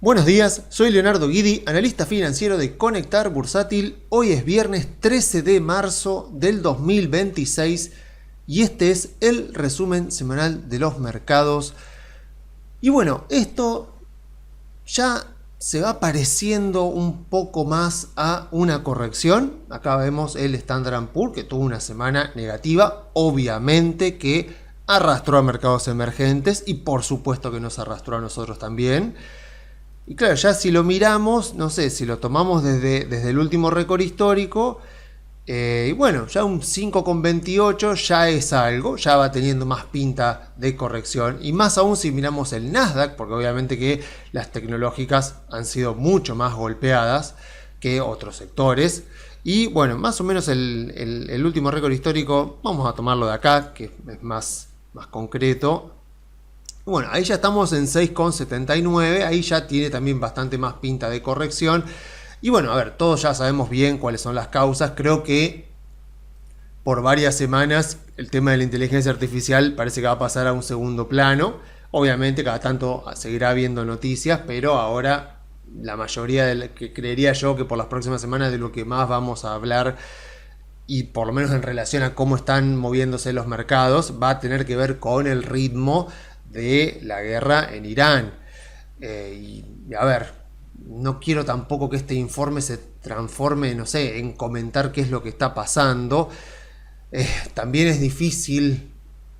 Buenos días, soy Leonardo Guidi, analista financiero de Conectar Bursátil. Hoy es viernes 13 de marzo del 2026 y este es el resumen semanal de los mercados. Y bueno, esto ya se va pareciendo un poco más a una corrección. Acá vemos el Standard & Poor's que tuvo una semana negativa, obviamente que arrastró a mercados emergentes y por supuesto que nos arrastró a nosotros también. Y claro, ya si lo miramos, no sé, si lo tomamos desde el último récord histórico, y bueno, ya un 5,28 ya es algo, ya va teniendo más pinta de corrección. Y más aún si miramos el Nasdaq, porque obviamente que las tecnológicas han sido mucho más golpeadas que otros sectores. Y bueno, más o menos el último récord histórico, vamos a tomarlo de acá, que es más concreto. Bueno, ahí ya estamos en 6,79, ahí ya tiene también bastante más pinta de corrección. Y bueno, a ver, todos ya sabemos bien cuáles son las causas. Creo que por varias semanas el tema de la inteligencia artificial parece que va a pasar a un segundo plano. Obviamente cada tanto seguirá habiendo noticias, pero ahora la mayoría de que creería yo que por las próximas semanas de lo que más vamos a hablar, y por lo menos en relación a cómo están moviéndose los mercados, va a tener que ver con el ritmo de la guerra en Irán. Y a ver, no quiero tampoco que este informe se transforme, no sé, en comentar qué es lo que está pasando. También es difícil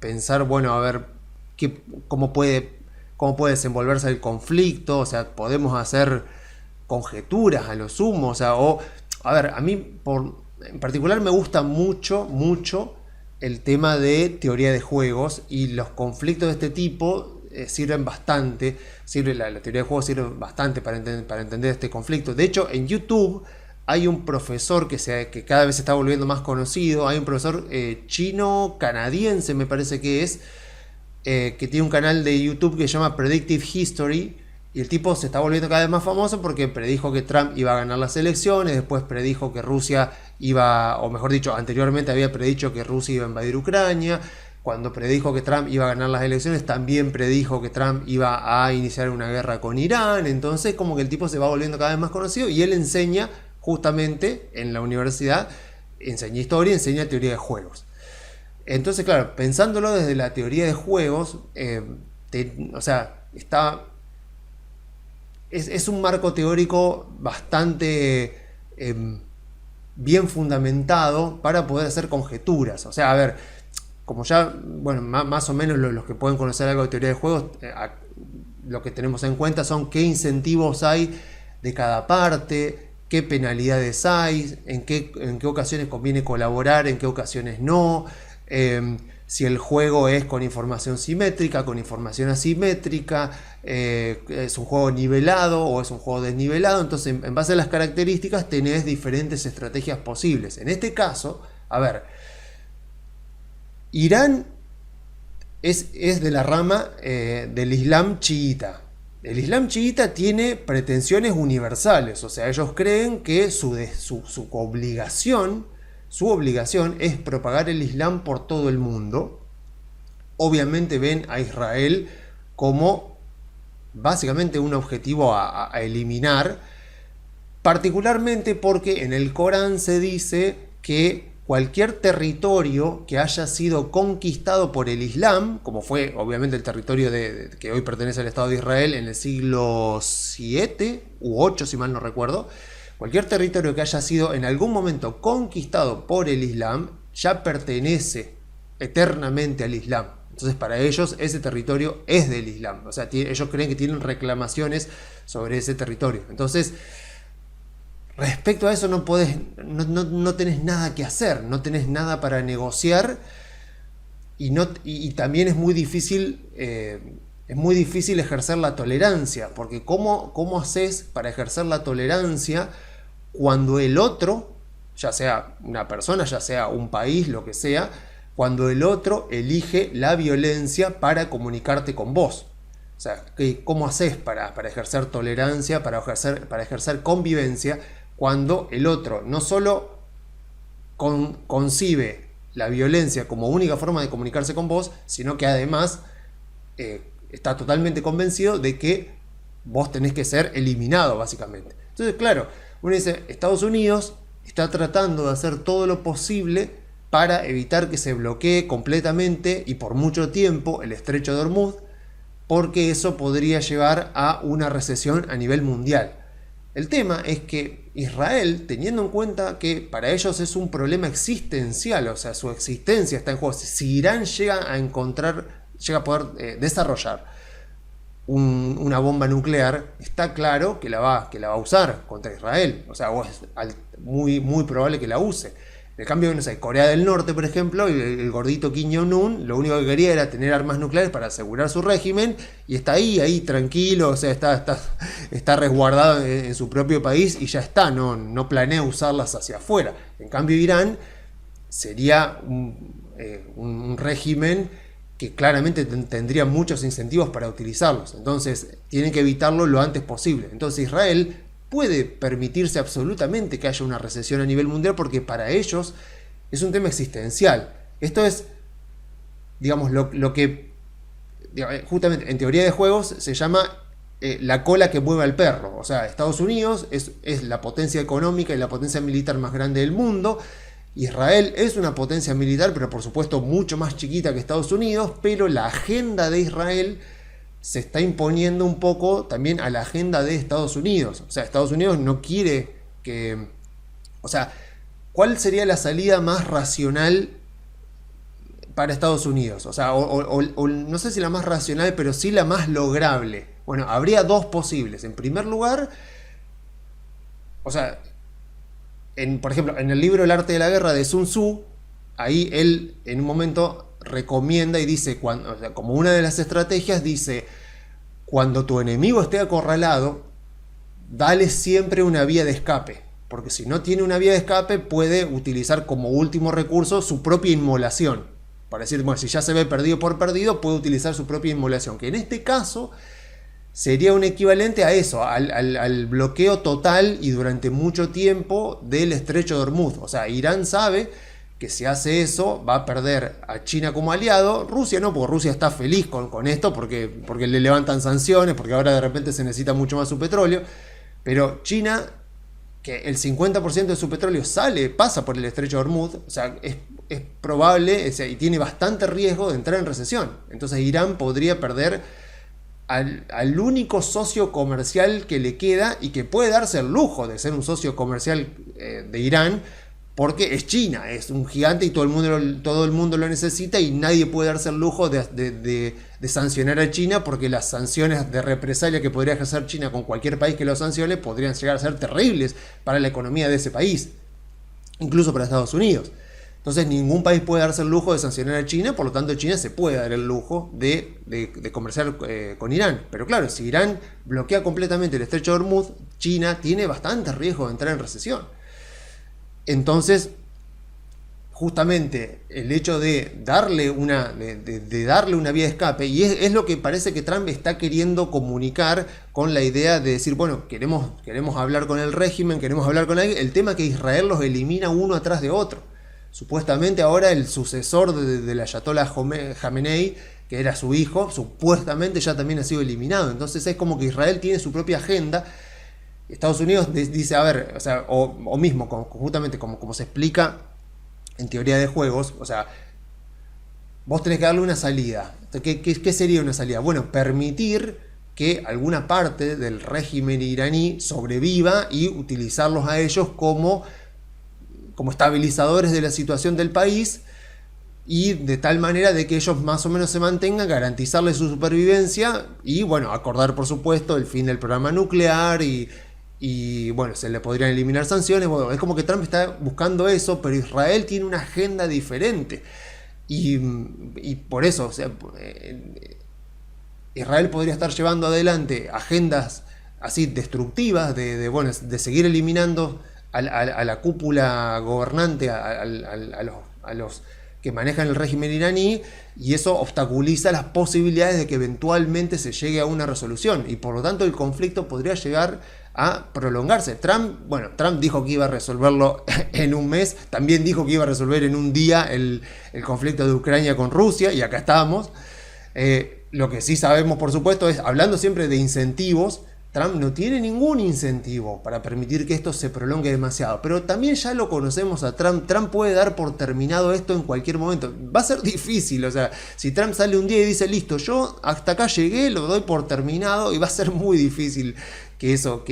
pensar, bueno, a ver, cómo puede desenvolverse el conflicto. O sea, podemos hacer conjeturas a lo sumo. O sea, a ver, a mí en particular me gusta mucho el tema de teoría de juegos, y los conflictos de este tipo sirven bastante. La teoría de juegos sirve bastante para entender este conflicto. De hecho, en YouTube hay un profesor que cada vez se está volviendo más conocido. Hay un profesor chino-canadiense, me parece que es, que tiene un canal de YouTube que se llama Predictive History. Y el tipo se está volviendo cada vez más famoso porque predijo que Trump iba a ganar las elecciones, después predijo que Rusia iba, o mejor dicho, anteriormente había predicho que Rusia iba a invadir Ucrania. Cuando predijo que Trump iba a ganar las elecciones, también predijo que Trump iba a iniciar una guerra con Irán. Entonces, como que el tipo se va volviendo cada vez más conocido, y él enseña justamente en la universidad, enseña historia, enseña teoría de juegos. Entonces, claro, pensándolo desde la teoría de juegos, o sea, es un marco teórico bastante bien fundamentado para poder hacer conjeturas. O sea, a ver, como ya, bueno, más o menos los que pueden conocer algo de teoría de juegos, lo que tenemos en cuenta son qué incentivos hay de cada parte, qué penalidades hay, en qué ocasiones conviene colaborar, en qué ocasiones no, si el juego es con información simétrica, con información asimétrica, es un juego nivelado o es un juego desnivelado. Entonces, en base a las características tenés diferentes estrategias posibles. En este caso, a ver, Irán es de la rama del Islam chiita. El Islam chiita tiene pretensiones universales. O sea, ellos creen que su obligación es propagar el Islam por todo el mundo. Obviamente ven a Israel como básicamente un objetivo a eliminar, particularmente porque en el Corán se dice que cualquier territorio que haya sido conquistado por el Islam, como fue obviamente el territorio que hoy pertenece al Estado de Israel en el siglo 7 u 8, si mal no recuerdo, cualquier territorio que haya sido en algún momento conquistado por el Islam ya pertenece eternamente al Islam. Entonces, para ellos ese territorio es del Islam. O sea, ellos creen que tienen reclamaciones sobre ese territorio. Entonces, respecto a eso no tenés nada que hacer, no tenés nada para negociar, y también es muy difícil ejercer la tolerancia, porque ¿cómo haces para ejercer la tolerancia cuando el otro, ya sea una persona, ya sea un país, lo que sea, cuando el otro elige la violencia para comunicarte con vos? O sea, ¿cómo haces para ejercer tolerancia, para ejercer convivencia, cuando el otro no solo concibe la violencia como única forma de comunicarse con vos, sino que además está totalmente convencido de que vos tenés que ser eliminado básicamente. Entonces, claro, uno dice, Estados Unidos está tratando de hacer todo lo posible para evitar que se bloquee completamente y por mucho tiempo el estrecho de Hormuz, porque eso podría llevar a una recesión a nivel mundial. El tema es que Israel, teniendo en cuenta que para ellos es un problema existencial, o sea, su existencia está en juego, si Irán llega a poder desarrollar una bomba nuclear, está claro que la va a usar contra Israel, o sea, es muy probable que la use. En cambio, no sé, Corea del Norte, por ejemplo, el gordito Kim Jong-un, lo único que quería era tener armas nucleares para asegurar su régimen, y está ahí tranquilo, o sea, está resguardado en su propio país y ya está, no planea usarlas hacia afuera. En cambio, Irán sería un régimen que claramente tendría muchos incentivos para utilizarlos, entonces tienen que evitarlo lo antes posible. Entonces Israel puede permitirse absolutamente que haya una recesión a nivel mundial porque para ellos es un tema existencial. Esto es, digamos, lo que justamente en teoría de juegos se llama la cola que mueve al perro. O sea, Estados Unidos es la potencia económica y la potencia militar más grande del mundo. Israel es una potencia militar, pero por supuesto mucho más chiquita que Estados Unidos, pero la agenda de Israel se está imponiendo un poco también a la agenda de Estados Unidos. O sea, Estados Unidos no quiere que... O sea, ¿cuál sería la salida más racional para Estados Unidos? O sea, no sé si la más racional, pero sí la más lograble. Bueno, habría dos posibles. En primer lugar, o sea, por ejemplo, en el libro El arte de la guerra de Sun Tzu, ahí él en un momento recomienda y dice, o sea, como una de las estrategias, dice: cuando tu enemigo esté acorralado, dale siempre una vía de escape, porque si no tiene una vía de escape puede utilizar como último recurso su propia inmolación, para decir, bueno, si ya se ve perdido por perdido, puede utilizar su propia inmolación, que en este caso sería un equivalente a eso, al bloqueo total y durante mucho tiempo del estrecho de Hormuz. O sea, Irán sabe que si hace eso va a perder a China como aliado. Rusia no, porque Rusia está feliz con esto porque le levantan sanciones, porque ahora de repente se necesita mucho más su petróleo. Pero China, que el 50% de su petróleo pasa por el estrecho de Hormuz, o sea, es probable, o sea, y tiene bastante riesgo de entrar en recesión. Entonces Irán podría perder al único socio comercial que le queda y que puede darse el lujo de ser un socio comercial de Irán, porque es China, es un gigante y todo el mundo lo necesita, y nadie puede darse el lujo de sancionar a China, porque las sanciones de represalia que podría ejercer China con cualquier país que lo sancione podrían llegar a ser terribles para la economía de ese país, incluso para Estados Unidos. Entonces ningún país puede darse el lujo de sancionar a China, por lo tanto China se puede dar el lujo de comerciar con Irán. Pero claro, si Irán bloquea completamente el estrecho de Hormuz, China tiene bastante riesgo de entrar en recesión. Entonces, justamente el hecho de darle una vía de escape, y es lo que parece que Trump está queriendo comunicar con la idea de decir, bueno, queremos hablar con el régimen, queremos hablar con alguien. El tema es que Israel los elimina uno atrás de otro. Supuestamente ahora el sucesor del Ayatollah Jamenei, que era su hijo, supuestamente ya también ha sido eliminado. Entonces es como que Israel tiene su propia agenda. Estados Unidos dice, a ver, o sea, o mismo, justamente como se explica en teoría de juegos, o sea, vos tenés que darle una salida. ¿Qué sería una salida? Bueno, permitir que alguna parte del régimen iraní sobreviva y utilizarlos a ellos como estabilizadores de la situación del país, y de tal manera de que ellos más o menos se mantengan, garantizarles su supervivencia y, bueno, acordar por supuesto el fin del programa nuclear y bueno, se le podrían eliminar sanciones. Bueno, es como que Trump está buscando eso, pero Israel tiene una agenda diferente y por eso, o sea, Israel podría estar llevando adelante agendas así destructivas de seguir eliminando a la cúpula gobernante, a los que manejan el régimen iraní, y eso obstaculiza las posibilidades de que eventualmente se llegue a una resolución, y por lo tanto el conflicto podría llegar a prolongarse. Trump dijo que iba a resolverlo en un mes, también dijo que iba a resolver en un día el conflicto de Ucrania con Rusia, y acá estamos. Lo que sí sabemos, por supuesto, es, hablando siempre de incentivos, Trump no tiene ningún incentivo para permitir que esto se prolongue demasiado. Pero también ya lo conocemos a Trump. Trump puede dar por terminado esto en cualquier momento. Va a ser difícil. O sea, si Trump sale un día y dice, listo, yo hasta acá llegué, lo doy por terminado, y va a ser muy difícil que eso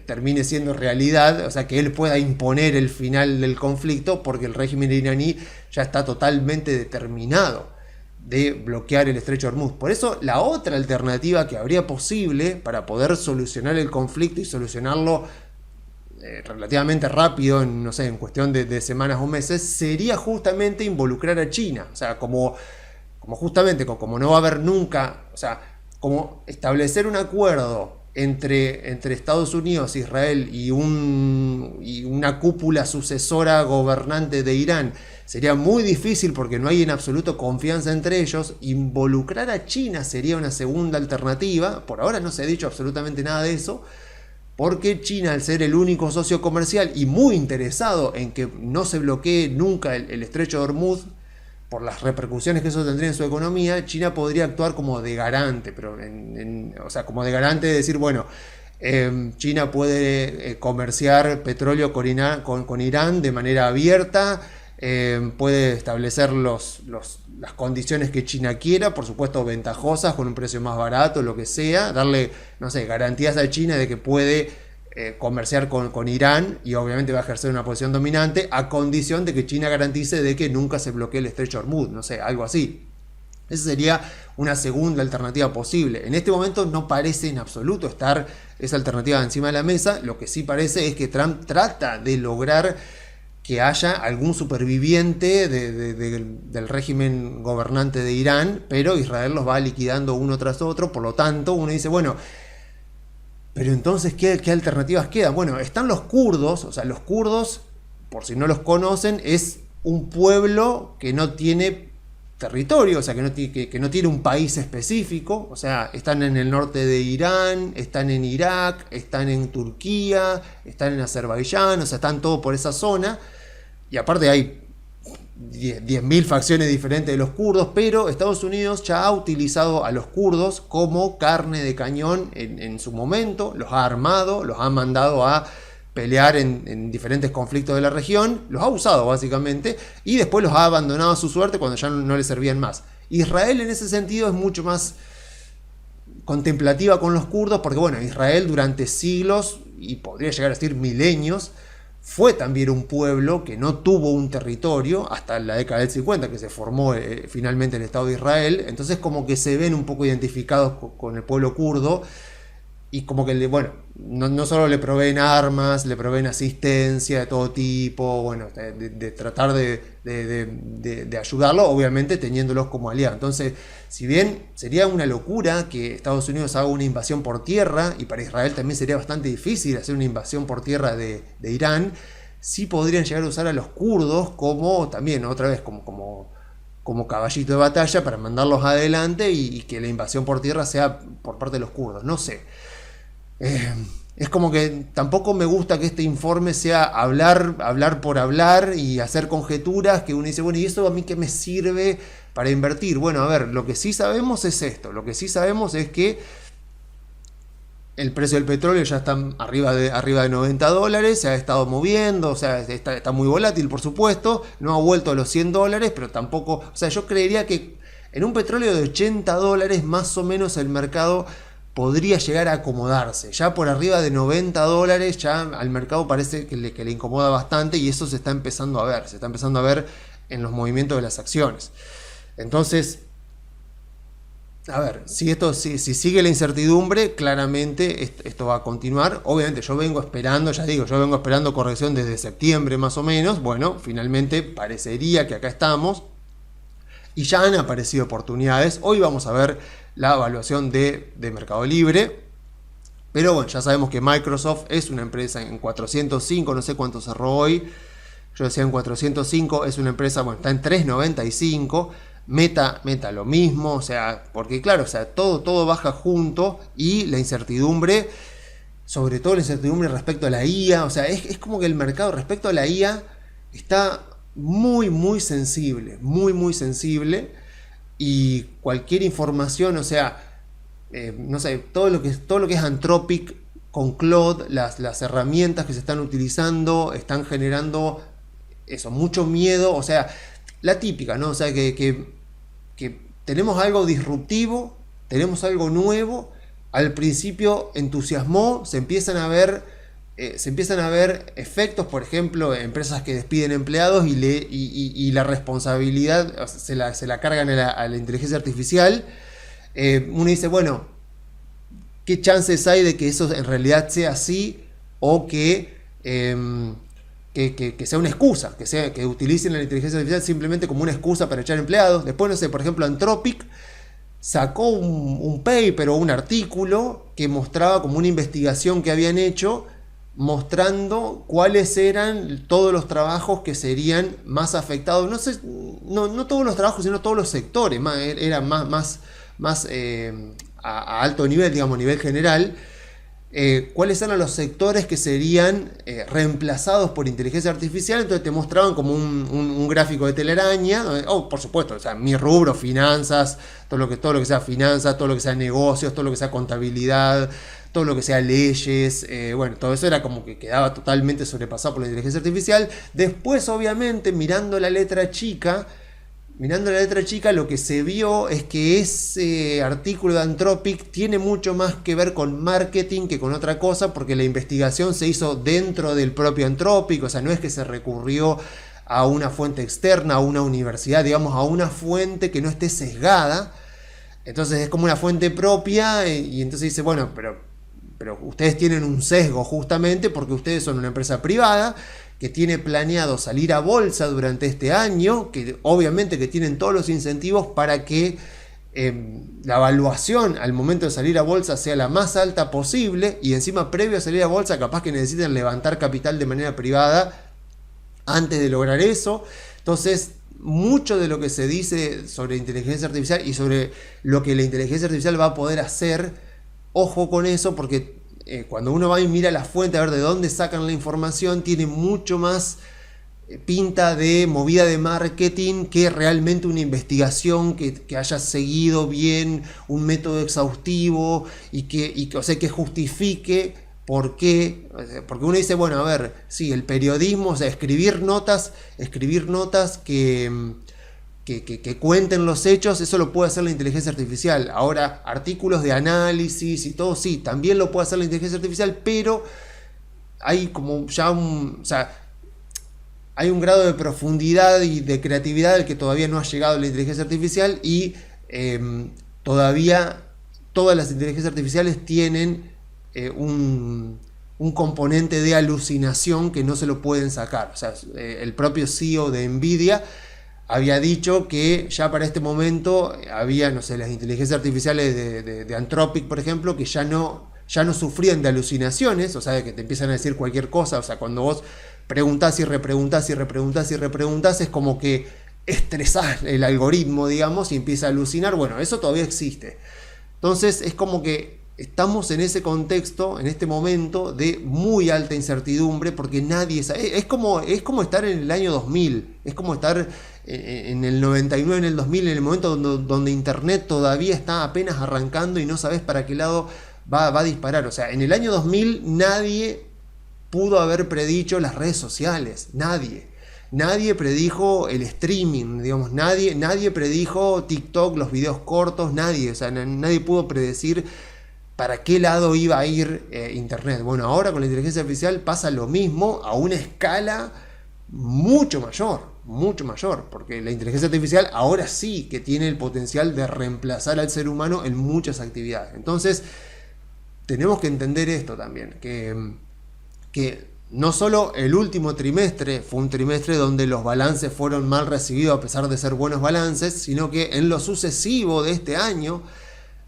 termine siendo realidad. O sea, que él pueda imponer el final del conflicto, porque el régimen iraní ya está totalmente determinado de bloquear el estrecho de Hormuz. Por eso la otra alternativa que habría posible para poder solucionar el conflicto y solucionarlo relativamente rápido, no sé, en cuestión de semanas o meses, sería justamente involucrar a China. O sea, como no va a haber nunca, o sea, como establecer un acuerdo entre Estados Unidos, Israel y una cúpula sucesora gobernante de Irán sería muy difícil porque no hay en absoluto confianza entre ellos. Involucrar a China sería una segunda alternativa. Por ahora no se ha dicho absolutamente nada de eso, porque China, al ser el único socio comercial y muy interesado en que no se bloquee nunca el estrecho de Hormuz, por las repercusiones que eso tendría en su economía, China podría actuar como de garante, pero o sea, como de garante de decir, bueno, China puede comerciar petróleo con Irán de manera abierta, puede establecer las condiciones que China quiera, por supuesto ventajosas, con un precio más barato, lo que sea, darle, no sé, garantías a China de que puede comerciar con Irán, y obviamente va a ejercer una posición dominante a condición de que China garantice de que nunca se bloquee el estrecho de Hormuz, no sé, algo así. Esa sería una segunda alternativa posible. En este momento no parece en absoluto estar esa alternativa encima de la mesa. Lo que sí parece es que Trump trata de lograr que haya algún superviviente del régimen gobernante de Irán, pero Israel los va liquidando uno tras otro. Por lo tanto, uno dice, bueno, pero entonces, ¿qué alternativas quedan? Bueno, están los kurdos. O sea, los kurdos, por si no los conocen, es un pueblo que no tiene territorio, o sea, que no tiene un país específico. O sea, están en el norte de Irán, están en Irak, están en Turquía, están en Azerbaiyán, o sea, están todos por esa zona. Y aparte hay 10.000 facciones diferentes de los kurdos, pero Estados Unidos ya ha utilizado a los kurdos como carne de cañón en su momento, los ha armado, los ha mandado a pelear en diferentes conflictos de la región, los ha usado básicamente, y después los ha abandonado a su suerte cuando ya no les servían más. Israel en ese sentido es mucho más contemplativa con los kurdos, porque bueno, Israel durante siglos, y podría llegar a decir milenios, fue también un pueblo que no tuvo un territorio hasta la década del 50, que se formó finalmente el Estado de Israel. Entonces como que se ven un poco identificados con el pueblo kurdo, y como que, bueno, no solo le proveen armas, le proveen asistencia de todo tipo, bueno, de tratar de ayudarlo, obviamente teniéndolos como aliados. Entonces, si bien sería una locura que Estados Unidos haga una invasión por tierra, y para Israel también sería bastante difícil hacer una invasión por tierra de Irán, sí podrían llegar a usar a los kurdos como, también, otra vez, como caballito de batalla para mandarlos adelante, y que la invasión por tierra sea por parte de los kurdos. No sé. Es como que tampoco me gusta que este informe sea hablar por hablar y hacer conjeturas, que uno dice, bueno, ¿y eso a mí qué me sirve para invertir? Bueno, a ver, lo que sí sabemos es esto. Lo que sí sabemos es que el precio del petróleo ya está arriba de $90, se ha estado moviendo, o sea, está muy volátil, por supuesto, no ha vuelto a los $100, pero tampoco, o sea, yo creería que en un petróleo de $80 más o menos el mercado podría llegar a acomodarse. Ya por arriba de $90 ya al mercado parece que le incomoda bastante, y eso se está empezando a ver en los movimientos de las acciones. Entonces, a ver, si sigue la incertidumbre, claramente esto va a continuar. Obviamente yo vengo esperando corrección desde septiembre más o menos. Bueno, finalmente parecería que acá estamos, y ya han aparecido oportunidades. Hoy vamos a ver la evaluación de Mercado Libre, pero bueno, ya sabemos que Microsoft es una empresa en 405, no sé cuánto cerró hoy, yo decía en 405, es una empresa, bueno, está en 395, Meta lo mismo, o sea, porque claro, o sea, todo baja junto, y la incertidumbre, sobre todo la incertidumbre respecto a la IA, o sea, es como que el mercado respecto a la IA está muy sensible, muy sensible, y cualquier información, o sea, no sé, todo lo que es Anthropic con Claude, las herramientas que se están utilizando están generando eso, mucho miedo, o sea, la típica, ¿no? O sea, que tenemos algo disruptivo, tenemos algo nuevo, al principio entusiasmó, se empiezan a ver efectos, por ejemplo, empresas que despiden empleados y la responsabilidad se la cargan a la inteligencia artificial. Uno dice, bueno, ¿qué chances hay de que eso en realidad sea así o que sea una excusa, que utilicen la inteligencia artificial simplemente como una excusa para echar empleados? Después, no sé, por ejemplo, Anthropic sacó un paper o un artículo que mostraba como una investigación que habían hecho, mostrando cuáles eran todos los trabajos que serían más afectados. No sé, no todos los trabajos, sino todos los sectores, eran más a alto nivel, digamos, a nivel general. Cuáles eran los sectores que serían reemplazados por inteligencia artificial. Entonces te mostraban como un gráfico de telaraña. Por supuesto, o sea, mi rubro, finanzas, todo lo que sea finanzas, todo lo que sea negocios, todo lo que sea contabilidad, todo lo que sea leyes, bueno, todo eso era como que quedaba totalmente sobrepasado por la inteligencia artificial. Después, obviamente, mirando la letra chica, lo que se vio es que ese artículo de Anthropic tiene mucho más que ver con marketing que con otra cosa, porque la investigación se hizo dentro del propio Anthropic, o sea, no es que se recurrió a una fuente externa, a una universidad, digamos, a una fuente que no esté sesgada. Entonces es como una fuente propia y entonces dice, bueno, pero ustedes tienen un sesgo justamente porque ustedes son una empresa privada que tiene planeado salir a bolsa durante este año, que obviamente que tienen todos los incentivos para que la evaluación al momento de salir a bolsa sea la más alta posible, y encima previo a salir a bolsa capaz que necesiten levantar capital de manera privada antes de lograr eso. Entonces, mucho de lo que se dice sobre inteligencia artificial y sobre lo que la inteligencia artificial va a poder hacer, ojo con eso, porque cuando uno va y mira la fuente a ver de dónde sacan la información, tiene mucho más pinta de movida de marketing que realmente una investigación que haya seguido bien un método exhaustivo o sea, que justifique por qué. Porque uno dice, bueno, a ver, sí, el periodismo, o sea, escribir notas que cuenten los hechos, eso lo puede hacer la inteligencia artificial. Ahora, artículos de análisis y todo, sí, también lo puede hacer la inteligencia artificial, pero hay como ya hay un grado de profundidad y de creatividad al que todavía no ha llegado la inteligencia artificial, y todavía todas las inteligencias artificiales tienen un componente de alucinación que no se lo pueden sacar. O sea, el propio CEO de Nvidia había dicho que ya para este momento había, no sé, las inteligencias artificiales de Anthropic, por ejemplo, que ya no sufrían de alucinaciones, o sea, de que te empiezan a decir cualquier cosa. O sea, cuando vos preguntás y repreguntás y repreguntás y repreguntás, es como que estresás el algoritmo, digamos, y empieza a alucinar. Bueno, eso todavía existe. Entonces es como que estamos en ese contexto, en este momento de muy alta incertidumbre, porque nadie sabe. Es como estar en el año 2000, es como estar en el 99, en el 2000, en el momento donde Internet todavía está apenas arrancando y no sabes para qué lado va a disparar. O sea, en el año 2000 nadie pudo haber predicho las redes sociales, nadie predijo el streaming, digamos, nadie predijo TikTok, los videos cortos, nadie, o sea, nadie pudo predecir para qué lado iba a ir Internet. Bueno, ahora con la inteligencia artificial pasa lo mismo a una escala mucho mayor, porque la inteligencia artificial ahora sí que tiene el potencial de reemplazar al ser humano en muchas actividades. Entonces, tenemos que entender esto también, que no solo el último trimestre fue un trimestre donde los balances fueron mal recibidos a pesar de ser buenos balances, sino que en lo sucesivo de este año,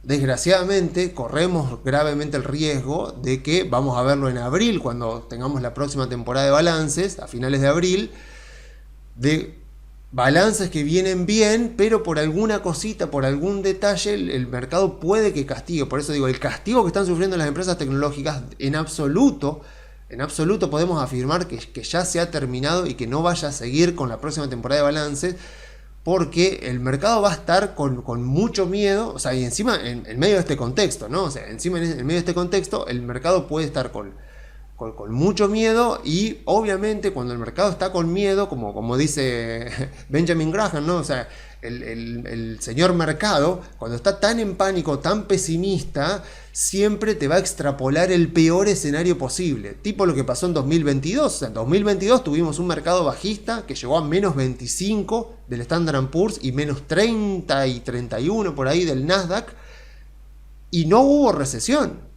desgraciadamente, corremos gravemente el riesgo de que vamos a verlo en abril, cuando tengamos la próxima temporada de balances, a finales de abril, de balances que vienen bien, pero por alguna cosita, por algún detalle, el mercado puede que castigue. Por eso digo, el castigo que están sufriendo las empresas tecnológicas, en absoluto podemos afirmar que ya se ha terminado y que no vaya a seguir con la próxima temporada de balances, porque el mercado va a estar con mucho miedo, o sea, y encima en medio de este contexto, ¿no? O sea, encima en medio de este contexto, el mercado puede estar con mucho miedo, y obviamente cuando el mercado está con miedo, como dice Benjamin Graham, ¿no? O sea, el señor mercado, cuando está tan en pánico, tan pesimista, siempre te va a extrapolar el peor escenario posible, tipo lo que pasó en 2022. O sea, en 2022 tuvimos un mercado bajista que llegó a menos 25 del Standard & Poor's y menos 30 y 31 por ahí del Nasdaq, y no hubo recesión.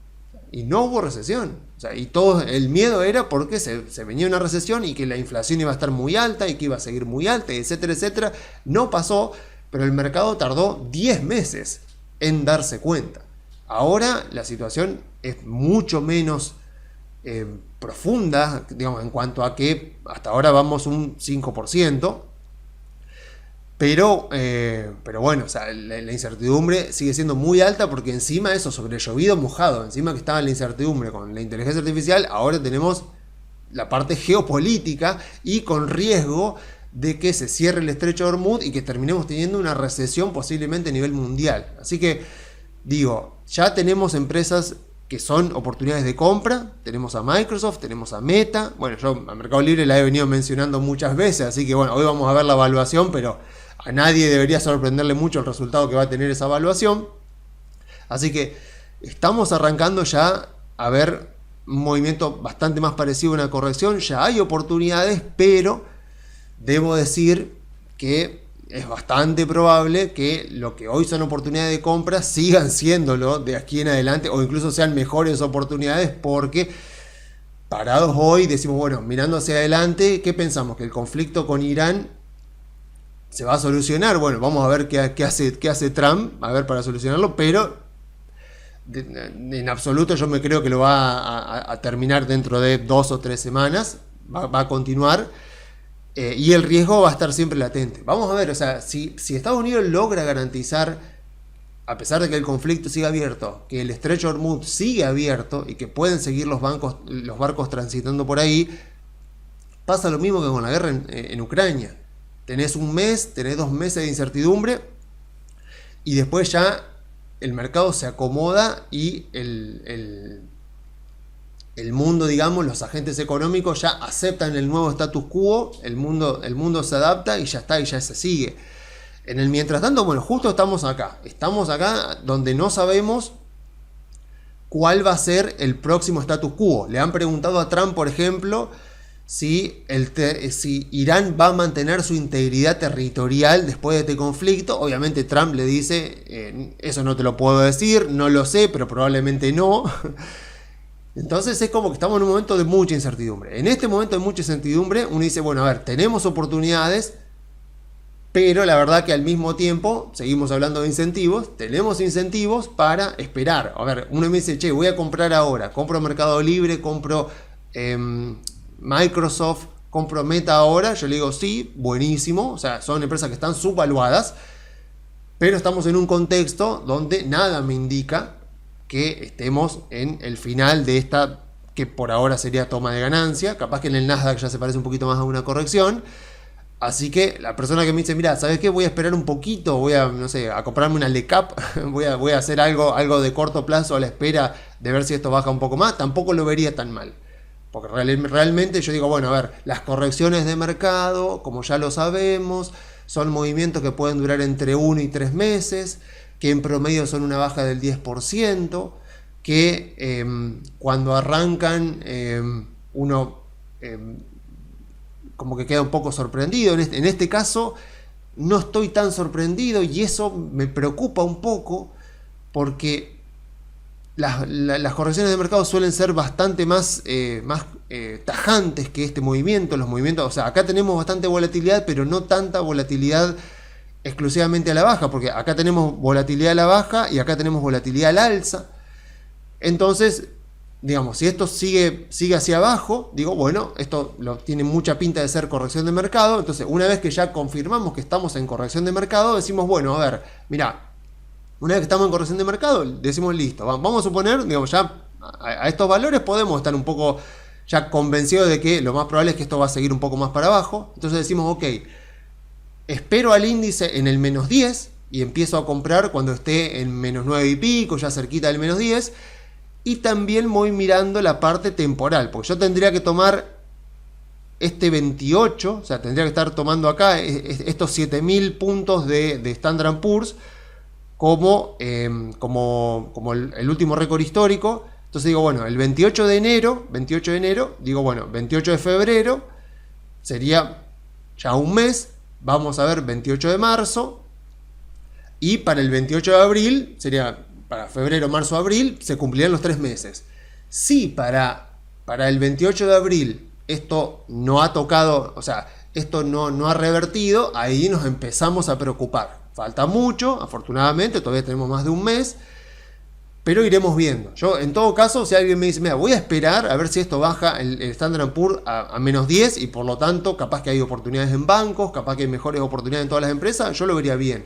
O sea, y todo el miedo era porque se venía una recesión y que la inflación iba a estar muy alta y que iba a seguir muy alta, etcétera, etcétera. No pasó, pero el mercado tardó 10 meses en darse cuenta. Ahora la situación es mucho menos profunda, digamos, en cuanto a que hasta ahora vamos un 5%. Pero bueno, o sea, la incertidumbre sigue siendo muy alta, porque encima eso, sobre llovido mojado, encima que estaba la incertidumbre con la inteligencia artificial, ahora tenemos la parte geopolítica y con riesgo de que se cierre el estrecho de Hormuz y que terminemos teniendo una recesión posiblemente a nivel mundial. Así que digo, ya tenemos empresas que son oportunidades de compra. Tenemos a Microsoft, tenemos a Meta. Bueno, yo a Mercado Libre la he venido mencionando muchas veces, así que bueno, hoy vamos a ver la evaluación, pero a nadie debería sorprenderle mucho el resultado que va a tener esa evaluación. Así que estamos arrancando ya a ver un movimiento bastante más parecido a una corrección. Ya hay oportunidades, pero debo decir que es bastante probable que lo que hoy son oportunidades de compra sigan siéndolo de aquí en adelante, o incluso sean mejores oportunidades, porque parados hoy decimos, bueno, mirando hacia adelante, ¿qué pensamos? ¿Que el conflicto con Irán se va a solucionar? Bueno, vamos a ver qué hace Trump, a ver, para solucionarlo, pero en absoluto yo me creo que lo va a terminar dentro de 2 o 3 semanas, va a continuar. Y el riesgo va a estar siempre latente. Vamos a ver, o sea, si Estados Unidos logra garantizar, a pesar de que el conflicto siga abierto, que el estrecho de Hormuz sigue abierto y que pueden seguir los barcos transitando por ahí, pasa lo mismo que con la guerra en Ucrania. Tenés un mes, tenés 2 meses de incertidumbre, y después ya el mercado se acomoda y el mundo, digamos, los agentes económicos ya aceptan el nuevo status quo, el mundo se adapta y ya está, y ya se sigue. En el mientras tanto, bueno, justo estamos acá donde no sabemos cuál va a ser el próximo status quo. Le han preguntado a Trump, por ejemplo, si Irán va a mantener su integridad territorial después de este conflicto. Obviamente Trump le dice, eso no te lo puedo decir, no lo sé, pero probablemente no. Entonces es como que estamos en un momento de mucha incertidumbre. En este momento de mucha incertidumbre uno dice, bueno, a ver, tenemos oportunidades, pero la verdad que al mismo tiempo, seguimos hablando de incentivos, tenemos incentivos para esperar. A ver, uno me dice, che, voy a comprar ahora, compro Mercado Libre, compro Microsoft, compro Meta ahora. Yo le digo, sí, buenísimo, o sea, son empresas que están subvaluadas, pero estamos en un contexto donde nada me indica que estemos en el final de esta, que por ahora sería toma de ganancia. Capaz que en el Nasdaq ya se parece un poquito más a una corrección. Así que la persona que me dice, mira, ¿sabes qué? Voy a esperar un poquito, voy a, no sé, a comprarme una LECAP, voy a hacer algo de corto plazo a la espera de ver si esto baja un poco más, tampoco lo vería tan mal. Porque realmente yo digo, bueno, a ver, las correcciones de mercado, como ya lo sabemos, son movimientos que pueden durar entre 1 y 3 meses, que en promedio son una baja del 10%, que cuando arrancan uno como que queda un poco sorprendido. En este caso no estoy tan sorprendido, y eso me preocupa un poco, porque las correcciones de mercado suelen ser bastante más tajantes que este movimiento. Los movimientos, o sea, acá tenemos bastante volatilidad, pero no tanta volatilidad exclusivamente a la baja, porque acá tenemos volatilidad a la baja y acá tenemos volatilidad al alza. Entonces, digamos, si esto sigue hacia abajo, digo, bueno, esto tiene mucha pinta de ser corrección de mercado. Entonces, una vez que ya confirmamos que estamos en corrección de mercado, decimos, bueno, a ver, mira, una vez que estamos en corrección de mercado, decimos, listo, vamos a suponer, digamos, ya a estos valores podemos estar un poco ya convencidos de que lo más probable es que esto va a seguir un poco más para abajo. Entonces decimos, ok, espero al índice en el menos 10 y empiezo a comprar cuando esté en menos 9 y pico, ya cerquita del menos 10. Y también voy mirando la parte temporal, porque yo tendría que tomar este 28, o sea, tendría que estar tomando acá estos 7000 puntos de Standard & Poor's como el último récord histórico. Entonces digo, bueno, el 28 de enero, digo, bueno, 28 de febrero sería ya un mes, vamos a ver 28 de marzo, y para el 28 de abril, sería para febrero, marzo, abril, se cumplirían los 3 meses. Si para el 28 de abril esto no ha tocado, o sea, esto no ha revertido, ahí nos empezamos a preocupar. Falta mucho, afortunadamente, todavía tenemos más de un mes, pero iremos viendo. Yo, en todo caso, si alguien me dice, mira, voy a esperar a ver si esto baja el Standard & Poor's a menos 10 y por lo tanto, capaz que hay oportunidades en bancos, capaz que hay mejores oportunidades en todas las empresas, yo lo vería bien,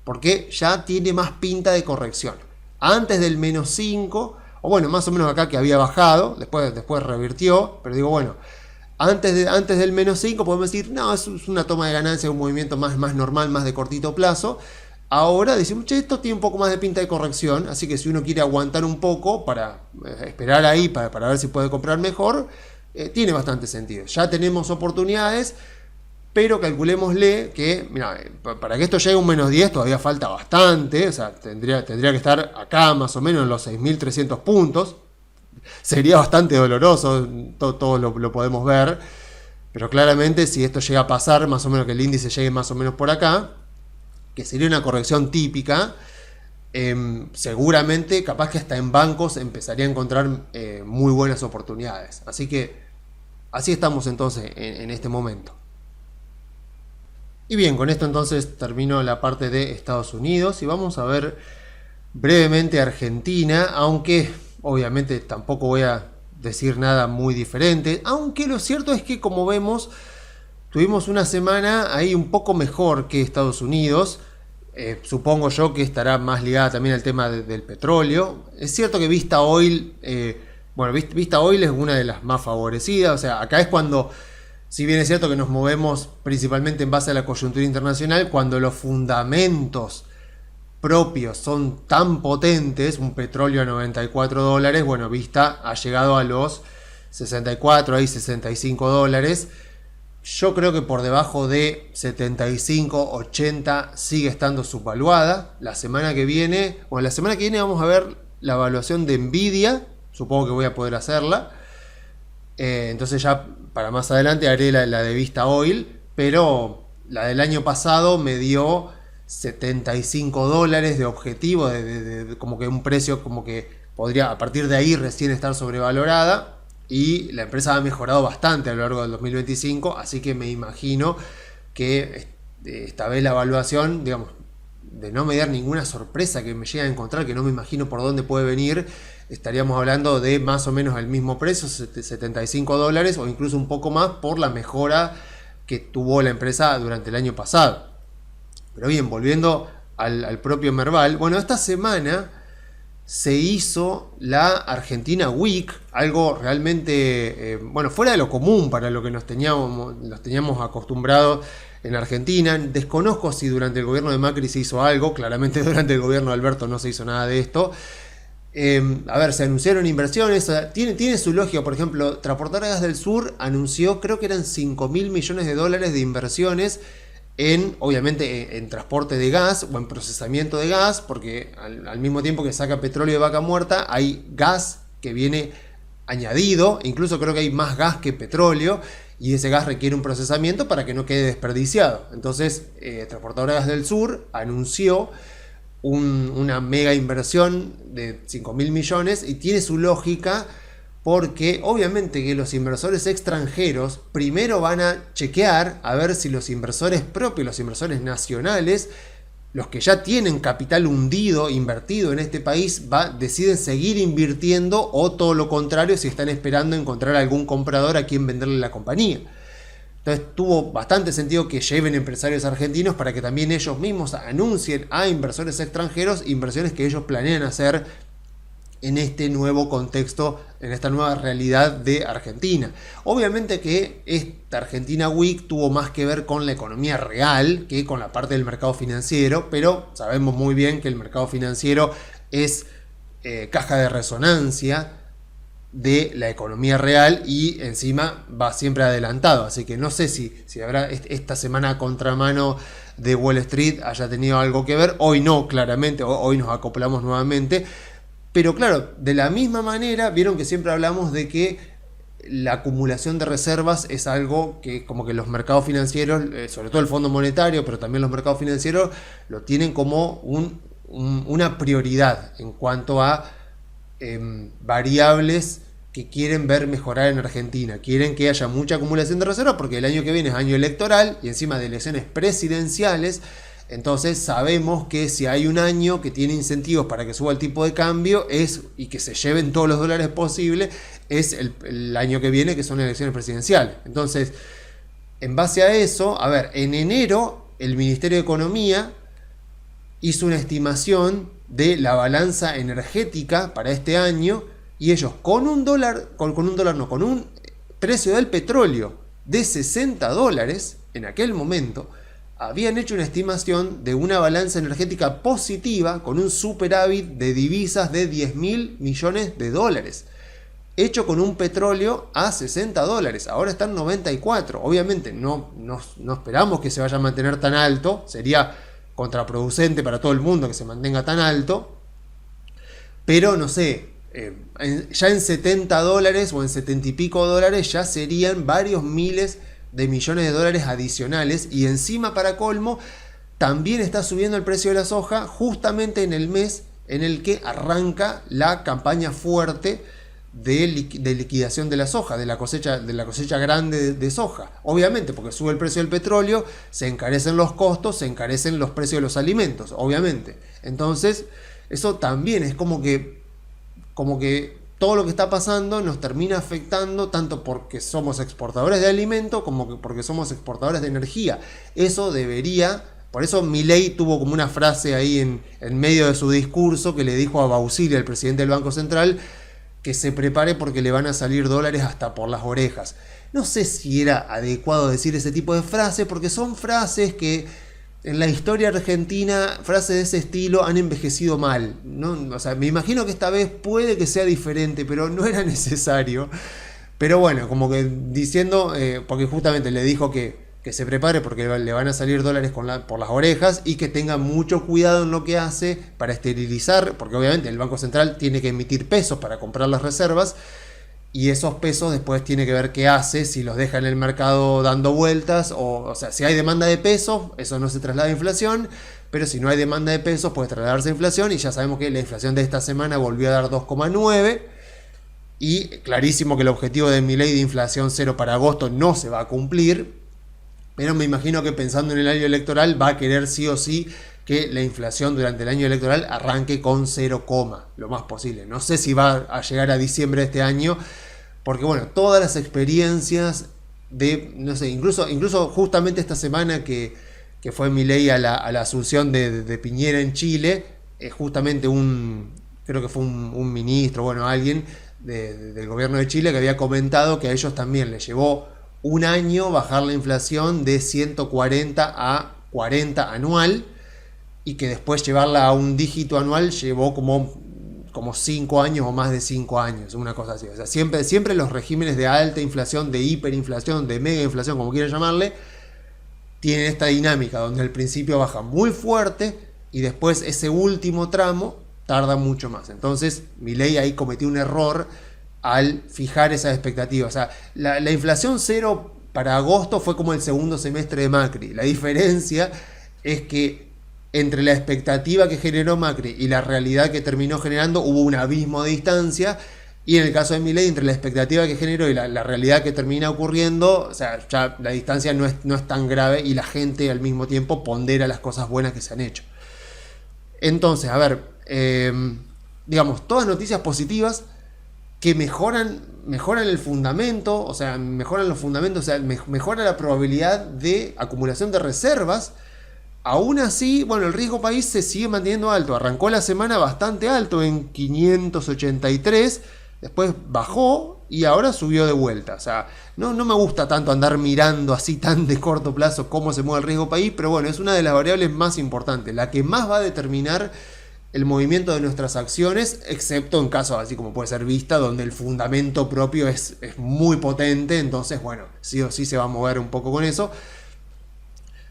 porque ya tiene más pinta de corrección. Antes del menos 5, o bueno, más o menos acá que había bajado, después revirtió, pero digo, bueno, antes del menos 5 podemos decir, no, es una toma de ganancia, un movimiento más normal, más de cortito plazo. Ahora decimos, che, esto tiene un poco más de pinta de corrección, así que si uno quiere aguantar un poco para esperar ahí, para ver si puede comprar mejor, tiene bastante sentido. Ya tenemos oportunidades, pero calculémosle que, mira, para que esto llegue a un menos 10 todavía falta bastante, o sea, tendría que estar acá más o menos en los 6.300 puntos. Sería bastante doloroso, todo lo podemos ver, pero claramente si esto llega a pasar, más o menos que el índice llegue más o menos por acá, que sería una corrección típica, seguramente capaz que hasta en bancos empezaría a encontrar muy buenas oportunidades. Así que así estamos entonces en este momento. Y bien, con esto entonces termino la parte de Estados Unidos y vamos a ver brevemente Argentina, aunque obviamente tampoco voy a decir nada muy diferente, aunque lo cierto es que, como vemos, tuvimos una semana ahí un poco mejor que Estados Unidos. Supongo yo que estará más ligada también al tema del petróleo. Es cierto que Vista Oil, Vista Oil es una de las más favorecidas, o sea, acá es cuando, si bien es cierto que nos movemos principalmente en base a la coyuntura internacional, cuando los fundamentos propios son tan potentes, un petróleo a $94, bueno, Vista ha llegado a los 64, ahí $65. Yo creo que por debajo de 75, 80 sigue estando subvaluada. La semana que viene vamos a ver la evaluación de Nvidia, supongo que voy a poder hacerla. Entonces ya para más adelante haré la de Vista Oil, pero la del año pasado me dio $75 de objetivo, de como que un precio como que podría a partir de ahí recién estar sobrevalorada, y la empresa ha mejorado bastante a lo largo del 2025, así que me imagino que esta vez la evaluación, digamos, de no me dar ninguna sorpresa que me llegue a encontrar, que no me imagino por dónde puede venir, estaríamos hablando de más o menos el mismo precio, $75 o incluso un poco más por la mejora que tuvo la empresa durante el año pasado. Pero bien, volviendo al propio Merval, bueno, esta semana se hizo la Argentina Week, algo realmente, fuera de lo común para lo que nos teníamos acostumbrados en Argentina. Desconozco si durante el gobierno de Macri se hizo algo, claramente durante el gobierno de Alberto no se hizo nada de esto. Se anunciaron inversiones, tiene su lógica. Por ejemplo, Transportadoras del Sur anunció, creo que eran $5.000 millones de inversiones obviamente en transporte de gas o en procesamiento de gas, porque al mismo tiempo que saca petróleo de vaca muerta, hay gas que viene añadido, incluso creo que hay más gas que petróleo, y ese gas requiere un procesamiento para que no quede desperdiciado. Entonces, Transportadoras del Sur anunció una mega inversión de 5.000 millones y tiene su lógica, porque obviamente que los inversores extranjeros primero van a chequear a ver si los inversores propios, los inversores nacionales, los que ya tienen capital hundido, invertido en este país, deciden seguir invirtiendo, o todo lo contrario, si están esperando encontrar algún comprador a quien venderle la compañía. Entonces tuvo bastante sentido que lleven empresarios argentinos para que también ellos mismos anuncien a inversores extranjeros inversiones que ellos planean hacer en este nuevo contexto, en esta nueva realidad de Argentina. Obviamente que esta Argentina Week tuvo más que ver con la economía real que con la parte del mercado financiero, pero sabemos muy bien que el mercado financiero es caja de resonancia de la economía real y encima va siempre adelantado, así que no sé si habrá esta semana contramano de Wall Street haya tenido algo que ver. Hoy no, claramente, hoy nos acoplamos nuevamente, pero claro, de la misma manera, vieron que siempre hablamos de que la acumulación de reservas es algo que como que los mercados financieros, sobre todo el Fondo Monetario, pero también los mercados financieros, lo tienen como una prioridad en cuanto a variables que quieren ver mejorar en Argentina. Quieren que haya mucha acumulación de reservas porque el año que viene es año electoral y encima de elecciones presidenciales. Entonces sabemos que si hay un año que tiene incentivos para que suba el tipo de cambio y que se lleven todos los dólares posibles, es el año que viene, que son elecciones presidenciales. Entonces, en base a eso, a ver, en enero el Ministerio de Economía hizo una estimación de la balanza energética para este año y ellos con un precio del petróleo de $60 en aquel momento, habían hecho una estimación de una balanza energética positiva con un superávit de divisas de $10.000 millones, hecho con un petróleo a $60, ahora están 94. Obviamente no esperamos que se vaya a mantener tan alto, sería contraproducente para todo el mundo que se mantenga tan alto, pero no sé, ya en $70 o en 70 y pico dólares ya serían varios miles de millones de dólares adicionales, y encima, para colmo, también está subiendo el precio de la soja justamente en el mes en el que arranca la campaña fuerte de liquidación de la soja, de la cosecha grande de soja. Obviamente, porque sube el precio del petróleo, se encarecen los costos, se encarecen los precios de los alimentos, obviamente. Entonces, eso también es como que todo lo que está pasando nos termina afectando, tanto porque somos exportadores de alimento como porque somos exportadores de energía. Eso debería, por eso Milei tuvo como una frase ahí en medio de su discurso que le dijo a Bausili, el presidente del Banco Central, que se prepare porque le van a salir dólares hasta por las orejas. No sé si era adecuado decir ese tipo de frases, porque son frases que en la historia argentina, frases de ese estilo han envejecido mal, ¿no? O sea, me imagino que esta vez puede que sea diferente, pero no era necesario. Pero bueno, como que diciendo, porque justamente le dijo que se prepare porque le van a salir dólares por las orejas y que tenga mucho cuidado en lo que hace para esterilizar, porque obviamente el Banco Central tiene que emitir pesos para comprar las reservas, y esos pesos después tiene que ver qué hace, si los deja en el mercado dando vueltas, o sea, si hay demanda de pesos, eso no se traslada a inflación, pero si no hay demanda de pesos puede trasladarse a inflación, y ya sabemos que la inflación de esta semana volvió a dar 2,9, y clarísimo que el objetivo de Milei de inflación cero para agosto no se va a cumplir, pero me imagino que pensando en el año electoral va a querer sí o sí que la inflación durante el año electoral arranque con 0, lo más posible. No sé si va a llegar a diciembre de este año, porque bueno, todas las experiencias de, no sé, incluso justamente esta semana que fue Milei a la asunción de Piñera en Chile, justamente creo que fue un ministro, bueno, alguien del gobierno de Chile que había comentado que a ellos también les llevó un año bajar la inflación de 140 a 40 anual, y que después llevarla a un dígito anual llevó como 5 años o más de 5 años, una cosa así. O sea, siempre los regímenes de alta inflación, de hiperinflación, de mega inflación, como quieran llamarle, tienen esta dinámica donde al principio baja muy fuerte y después ese último tramo tarda mucho más. Entonces Milei ahí cometió un error al fijar esas expectativas. O sea, la inflación cero para agosto fue como el segundo semestre de Macri. La diferencia es que entre la expectativa que generó Macri y la realidad que terminó generando hubo un abismo de distancia, y en el caso de Milei, entre la expectativa que generó y la realidad que termina ocurriendo, o sea, ya la distancia no es tan grave, y la gente al mismo tiempo pondera las cosas buenas que se han hecho. Entonces, a ver, digamos, todas noticias positivas que mejoran el fundamento, o sea, mejoran los fundamentos, o sea, mejora la probabilidad de acumulación de reservas, Aún así, bueno, el riesgo país se sigue manteniendo alto. Arrancó la semana bastante alto en 583, después bajó y ahora subió de vuelta. O sea, no me gusta tanto andar mirando así tan de corto plazo cómo se mueve el riesgo país, pero bueno, es una de las variables más importantes, la que más va a determinar el movimiento de nuestras acciones, excepto en casos así como puede ser Vista, donde el fundamento propio es muy potente, entonces bueno, sí o sí se va a mover un poco con eso.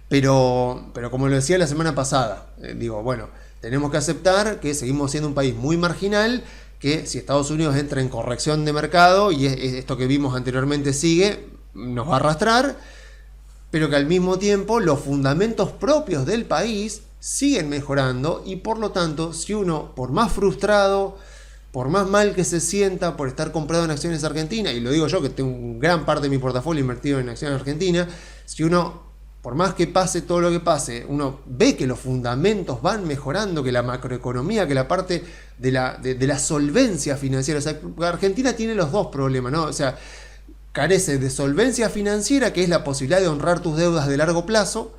Pero como lo decía la semana pasada, digo, bueno, tenemos que aceptar que seguimos siendo un país muy marginal, que si Estados Unidos entra en corrección de mercado y esto que vimos anteriormente sigue, nos va a arrastrar, pero que al mismo tiempo los fundamentos propios del país siguen mejorando y por lo tanto, si uno, por más frustrado, por más mal que se sienta por estar comprado en acciones argentinas, y lo digo yo que tengo gran parte de mi portafolio invertido en acciones argentinas, si uno, por más que pase todo lo que pase, uno ve que los fundamentos van mejorando, que la macroeconomía, que la parte de la solvencia financiera, o sea, Argentina tiene los dos problemas, ¿no? O sea, carece de solvencia financiera, que es la posibilidad de honrar tus deudas de largo plazo,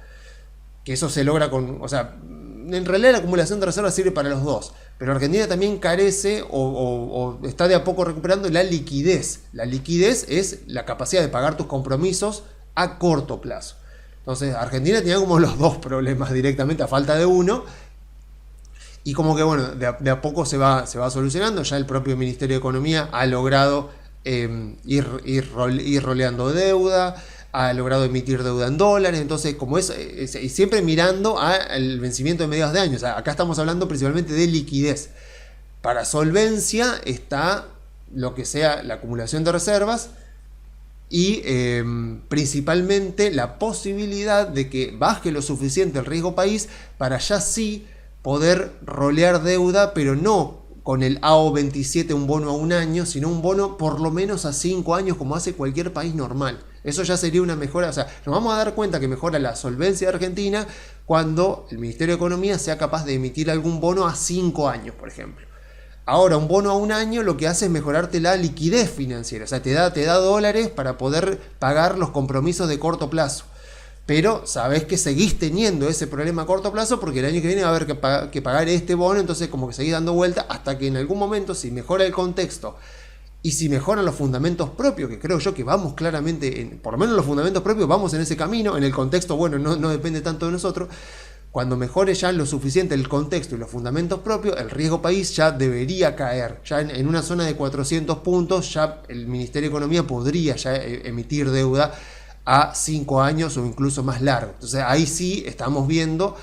que eso se logra con, o sea, en realidad la acumulación de reservas sirve para los dos, pero Argentina también carece o está de a poco recuperando la liquidez. La liquidez es la capacidad de pagar tus compromisos a corto plazo. Entonces Argentina tenía como los dos problemas directamente a falta de uno, y como que bueno, de a poco se va solucionando. Ya el propio Ministerio de Economía ha logrado ir roleando deuda, ha logrado emitir deuda en dólares, entonces como y siempre mirando al vencimiento de mediados de año. O sea, acá estamos hablando principalmente de liquidez. Para solvencia está lo que sea la acumulación de reservas y principalmente la posibilidad de que baje lo suficiente el riesgo país para ya sí poder rolear deuda, pero no con el AO27, un bono a un año, sino un bono por lo menos a 5 años, como hace cualquier país normal. Eso ya sería una mejora. O sea, nos vamos a dar cuenta que mejora la solvencia de Argentina cuando el Ministerio de Economía sea capaz de emitir algún bono a 5 años, por ejemplo. Ahora, un bono a un año lo que hace es mejorarte la liquidez financiera. O sea, te da dólares para poder pagar los compromisos de corto plazo. Pero sabés que seguís teniendo ese problema a corto plazo porque el año que viene va a haber que pagar este bono, entonces como que seguís dando vuelta hasta que en algún momento, si mejora el contexto y si mejoran los fundamentos propios, que creo yo que vamos claramente, por lo menos los fundamentos propios, vamos en ese camino. En el contexto, bueno, no depende tanto de nosotros. Cuando mejore ya lo suficiente el contexto y los fundamentos propios, el riesgo país ya debería caer. Ya en una zona de 400 puntos, ya el Ministerio de Economía podría ya emitir deuda a 5 años o incluso más largo. Entonces ahí sí estaríamos viendo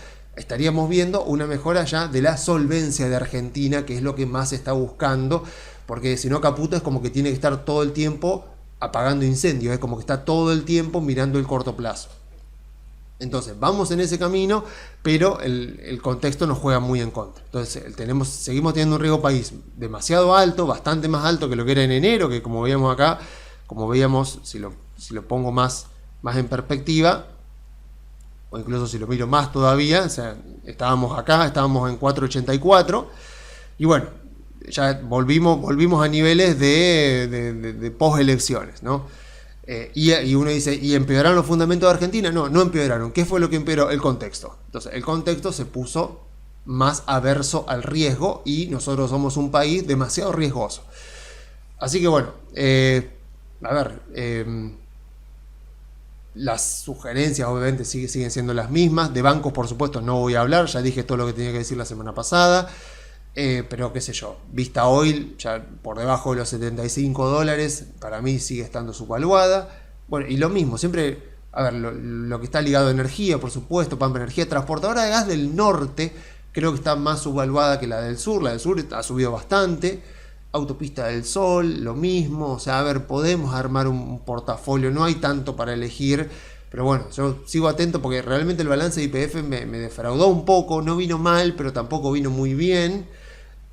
una mejora ya de la solvencia de Argentina, que es lo que más se está buscando, porque si no Caputo es como que tiene que estar todo el tiempo apagando incendios, es como que está todo el tiempo mirando el corto plazo. Entonces vamos en ese camino, pero el contexto nos juega muy en contra. Entonces seguimos teniendo un riesgo país demasiado alto, bastante más alto que lo que era en enero, que como veíamos acá, como veíamos, si lo pongo más en perspectiva, o incluso si lo miro más todavía, o sea, estábamos en 4.84, y bueno, ya volvimos a niveles de post-elecciones, ¿no? Y uno dice, ¿y empeoraron los fundamentos de Argentina? No empeoraron. ¿Qué fue lo que empeoró? El contexto. Entonces, el contexto se puso más averso al riesgo y nosotros somos un país demasiado riesgoso. Así que bueno, las sugerencias obviamente siguen siendo las mismas. De bancos, por supuesto, no voy a hablar. Ya dije todo lo que tenía que decir la semana pasada. Pero qué sé yo, Vista Oil ya por debajo de los $75, para mí sigue estando subvaluada. Bueno, y lo mismo, siempre, lo que está ligado a energía, por supuesto, Pampa Energía, transportadora de gas del norte, creo que está más subvaluada que la del sur ha subido bastante. Autopista del Sol, lo mismo. O sea, podemos armar un portafolio, no hay tanto para elegir. Pero bueno, yo sigo atento porque realmente el balance de YPF me defraudó un poco. No vino mal, pero tampoco vino muy bien.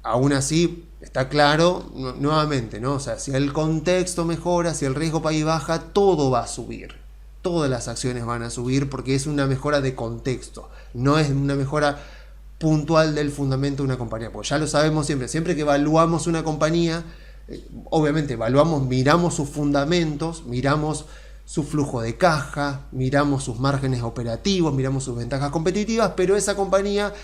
Aún así, está claro, nuevamente, ¿no? O sea, si el contexto mejora, si el riesgo país baja, todo va a subir. Todas las acciones van a subir porque es una mejora de contexto. No es una mejora puntual del fundamento de una compañía. Pues ya lo sabemos siempre que evaluamos una compañía, obviamente miramos sus fundamentos, miramos su flujo de caja, miramos sus márgenes operativos, miramos sus ventajas competitivas, pero esa compañía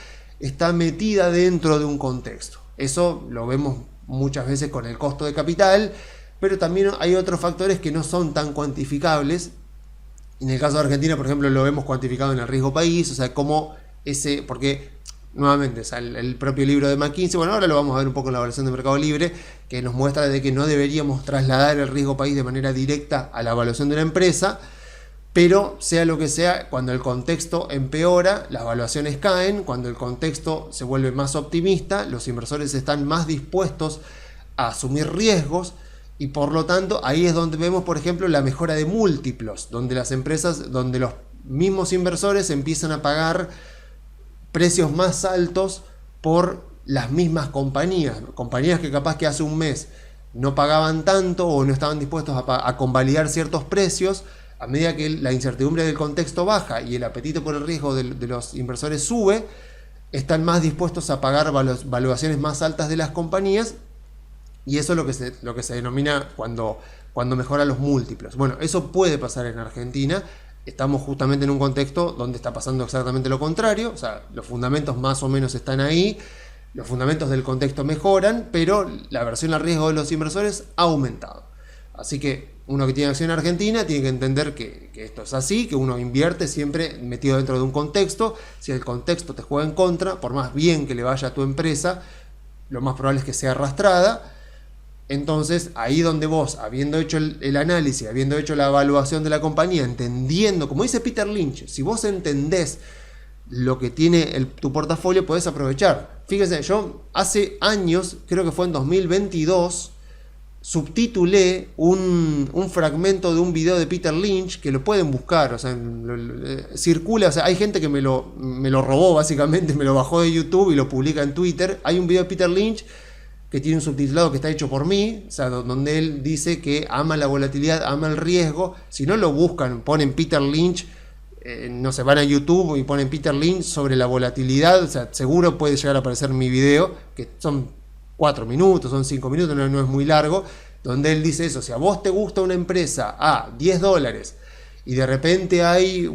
está metida dentro de un contexto. Eso lo vemos muchas veces con el costo de capital, pero también hay otros factores que no son tan cuantificables. En el caso de Argentina, por ejemplo, lo vemos cuantificado en el riesgo país, o sea, como porque nuevamente, o sea, el propio libro de McKinsey, bueno, ahora lo vamos a ver un poco en la evaluación de Mercado Libre, que nos muestra de que no deberíamos trasladar el riesgo país de manera directa a la evaluación de una empresa, pero sea lo que sea, cuando el contexto empeora, las evaluaciones caen, cuando el contexto se vuelve más optimista, los inversores están más dispuestos a asumir riesgos, y por lo tanto ahí es donde vemos, por ejemplo, la mejora de múltiplos, donde las empresas, donde los mismos inversores empiezan a pagar precios más altos por las mismas compañías que capaz que hace un mes no pagaban tanto o no estaban dispuestos a convalidar ciertos precios. A medida que la incertidumbre del contexto baja y el apetito por el riesgo de los inversores sube, están más dispuestos a pagar valuaciones más altas de las compañías, y eso es lo que se denomina cuando mejoran los múltiplos. Bueno, eso puede pasar en Argentina. Estamos justamente en un contexto donde está pasando exactamente lo contrario, o sea, los fundamentos más o menos están ahí, los fundamentos del contexto mejoran, pero la aversión al riesgo de los inversores ha aumentado. Así que uno que tiene acción en Argentina tiene que entender que esto es así, que uno invierte siempre metido dentro de un contexto. Si el contexto te juega en contra, por más bien que le vaya a tu empresa, lo más probable es que sea arrastrada. Entonces, ahí donde vos, habiendo hecho el análisis, habiendo hecho la evaluación de la compañía, entendiendo, como dice Peter Lynch, si vos entendés lo que tiene tu portafolio, podés aprovechar. Fíjense, yo hace años, creo que fue en 2022, subtitulé un fragmento de un video de Peter Lynch, que lo pueden buscar, o sea, circula, o sea, hay gente que me lo robó básicamente, me lo bajó de YouTube y lo publica en Twitter. Hay un video de Peter Lynch que tiene un subtitulado que está hecho por mí, o sea, donde él dice que ama la volatilidad, ama el riesgo. Si no lo buscan, ponen Peter Lynch, no se van a YouTube y ponen Peter Lynch sobre la volatilidad, o sea, seguro puede llegar a aparecer mi video, que son 4 minutos, son 5 minutos, no es muy largo, donde él dice eso. Si a vos te gusta una empresa a $10 y de repente hay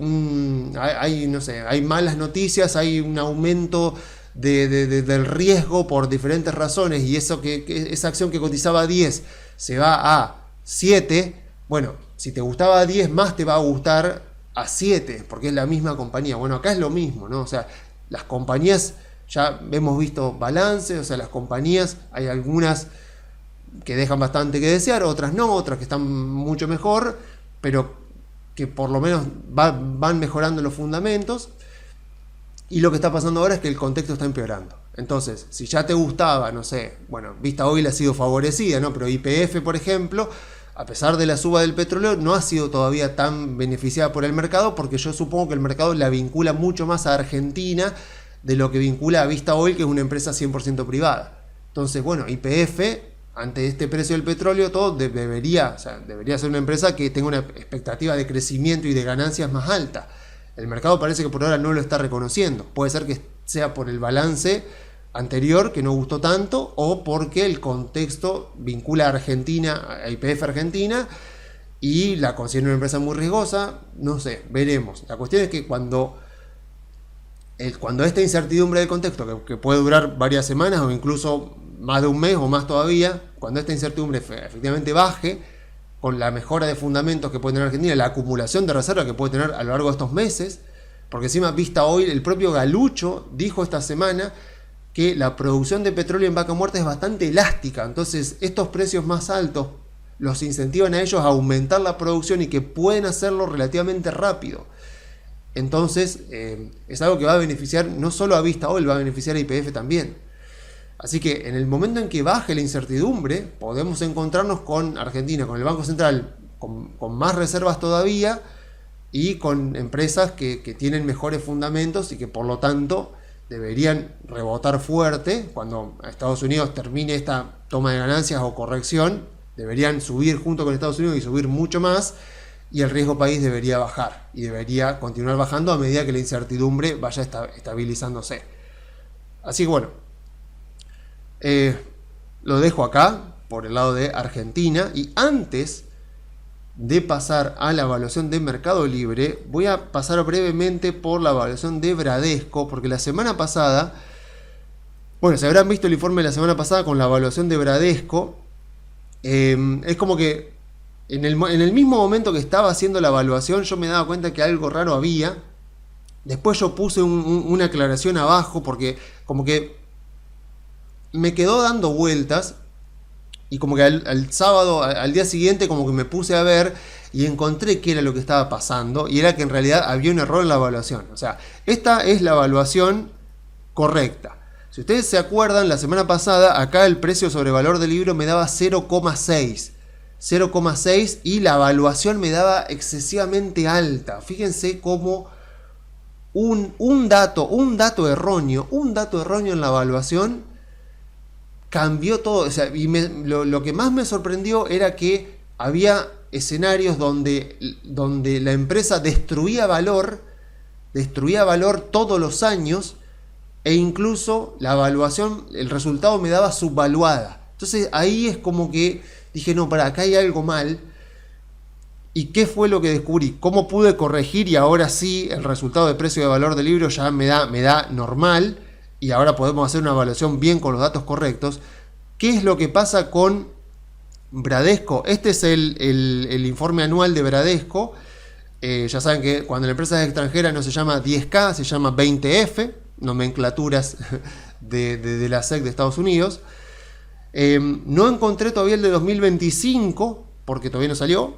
malas noticias, hay un aumento del riesgo por diferentes razones, y eso que esa acción que cotizaba a 10 se va a 7, bueno, si te gustaba a 10 más te va a gustar a 7, porque es la misma compañía. Bueno, acá es lo mismo, ¿no? O sea, las compañías, ya hemos visto balance, o sea, las compañías, hay algunas que dejan bastante que desear, otras no, otras que están mucho mejor, pero que por lo menos van mejorando los fundamentos. Y lo que está pasando ahora es que el contexto está empeorando. Entonces, si ya te gustaba, no sé, bueno, Vista Oil ha sido favorecida, ¿no? Pero YPF, por ejemplo, a pesar de la suba del petróleo, no ha sido todavía tan beneficiada por el mercado, porque yo supongo que el mercado la vincula mucho más a Argentina de lo que vincula a Vista Oil, que es una empresa 100% privada. Entonces, bueno, YPF, ante este precio del petróleo, todo debería ser una empresa que tenga una expectativa de crecimiento y de ganancias más alta. El mercado parece que por ahora no lo está reconociendo. Puede ser que sea por el balance anterior, que no gustó tanto, o porque el contexto vincula a Argentina, a YPF Argentina, y la considera una empresa muy riesgosa. No sé, veremos. La cuestión es que cuando esta incertidumbre del contexto, que puede durar varias semanas o incluso más de un mes o más todavía, cuando esta incertidumbre efectivamente baje, con la mejora de fundamentos que puede tener Argentina, la acumulación de reserva que puede tener a lo largo de estos meses, porque encima Vista Oil, el propio Galucho dijo esta semana que la producción de petróleo en Vaca Muerta es bastante elástica, entonces estos precios más altos los incentivan a ellos a aumentar la producción y que pueden hacerlo relativamente rápido. Entonces es algo que va a beneficiar no solo a Vista Oil, va a beneficiar a YPF también. Así que en el momento en que baje la incertidumbre, podemos encontrarnos con Argentina, con el Banco Central, con más reservas todavía, y con empresas que tienen mejores fundamentos y que por lo tanto deberían rebotar fuerte. Cuando Estados Unidos termine esta toma de ganancias o corrección, deberían subir junto con Estados Unidos y subir mucho más, y el riesgo país debería bajar y debería continuar bajando a medida que la incertidumbre vaya estabilizándose. Así que bueno, lo dejo acá por el lado de Argentina. Y antes de pasar a la evaluación de Mercado Libre, voy a pasar brevemente por la evaluación de Bradesco, porque la semana pasada, bueno, se habrán visto el informe de la semana pasada con la evaluación de Bradesco. Es como que en el mismo momento que estaba haciendo la evaluación, yo me daba cuenta que algo raro había. Después yo puse una aclaración abajo, porque como que me quedó dando vueltas. Y como que al sábado, al día siguiente, como que me puse a ver y encontré qué era lo que estaba pasando. Y era que en realidad había un error en la evaluación. O sea, esta es la evaluación correcta. Si ustedes se acuerdan, la semana pasada, acá el precio sobre valor del libro me daba 0,6. 0,6 y la evaluación me daba excesivamente alta. Fíjense cómo un dato erróneo en la evaluación cambió todo. O sea, y lo que más me sorprendió era que había escenarios donde la empresa destruía valor todos los años, e incluso la evaluación, el resultado me daba subvaluada. Entonces ahí es como que dije, no, para acá hay algo mal. ¿Y qué fue lo que descubrí? ¿Cómo pude corregir? Y ahora sí, el resultado de precio de valor del libro ya me da normal. Y ahora podemos hacer una evaluación bien con los datos correctos. ¿Qué es lo que pasa con Bradesco? Este es el informe anual de Bradesco. Ya saben que cuando la empresa es extranjera no se llama 10K, se llama 20F, nomenclaturas de la SEC de Estados Unidos. No encontré todavía el de 2025, porque todavía no salió,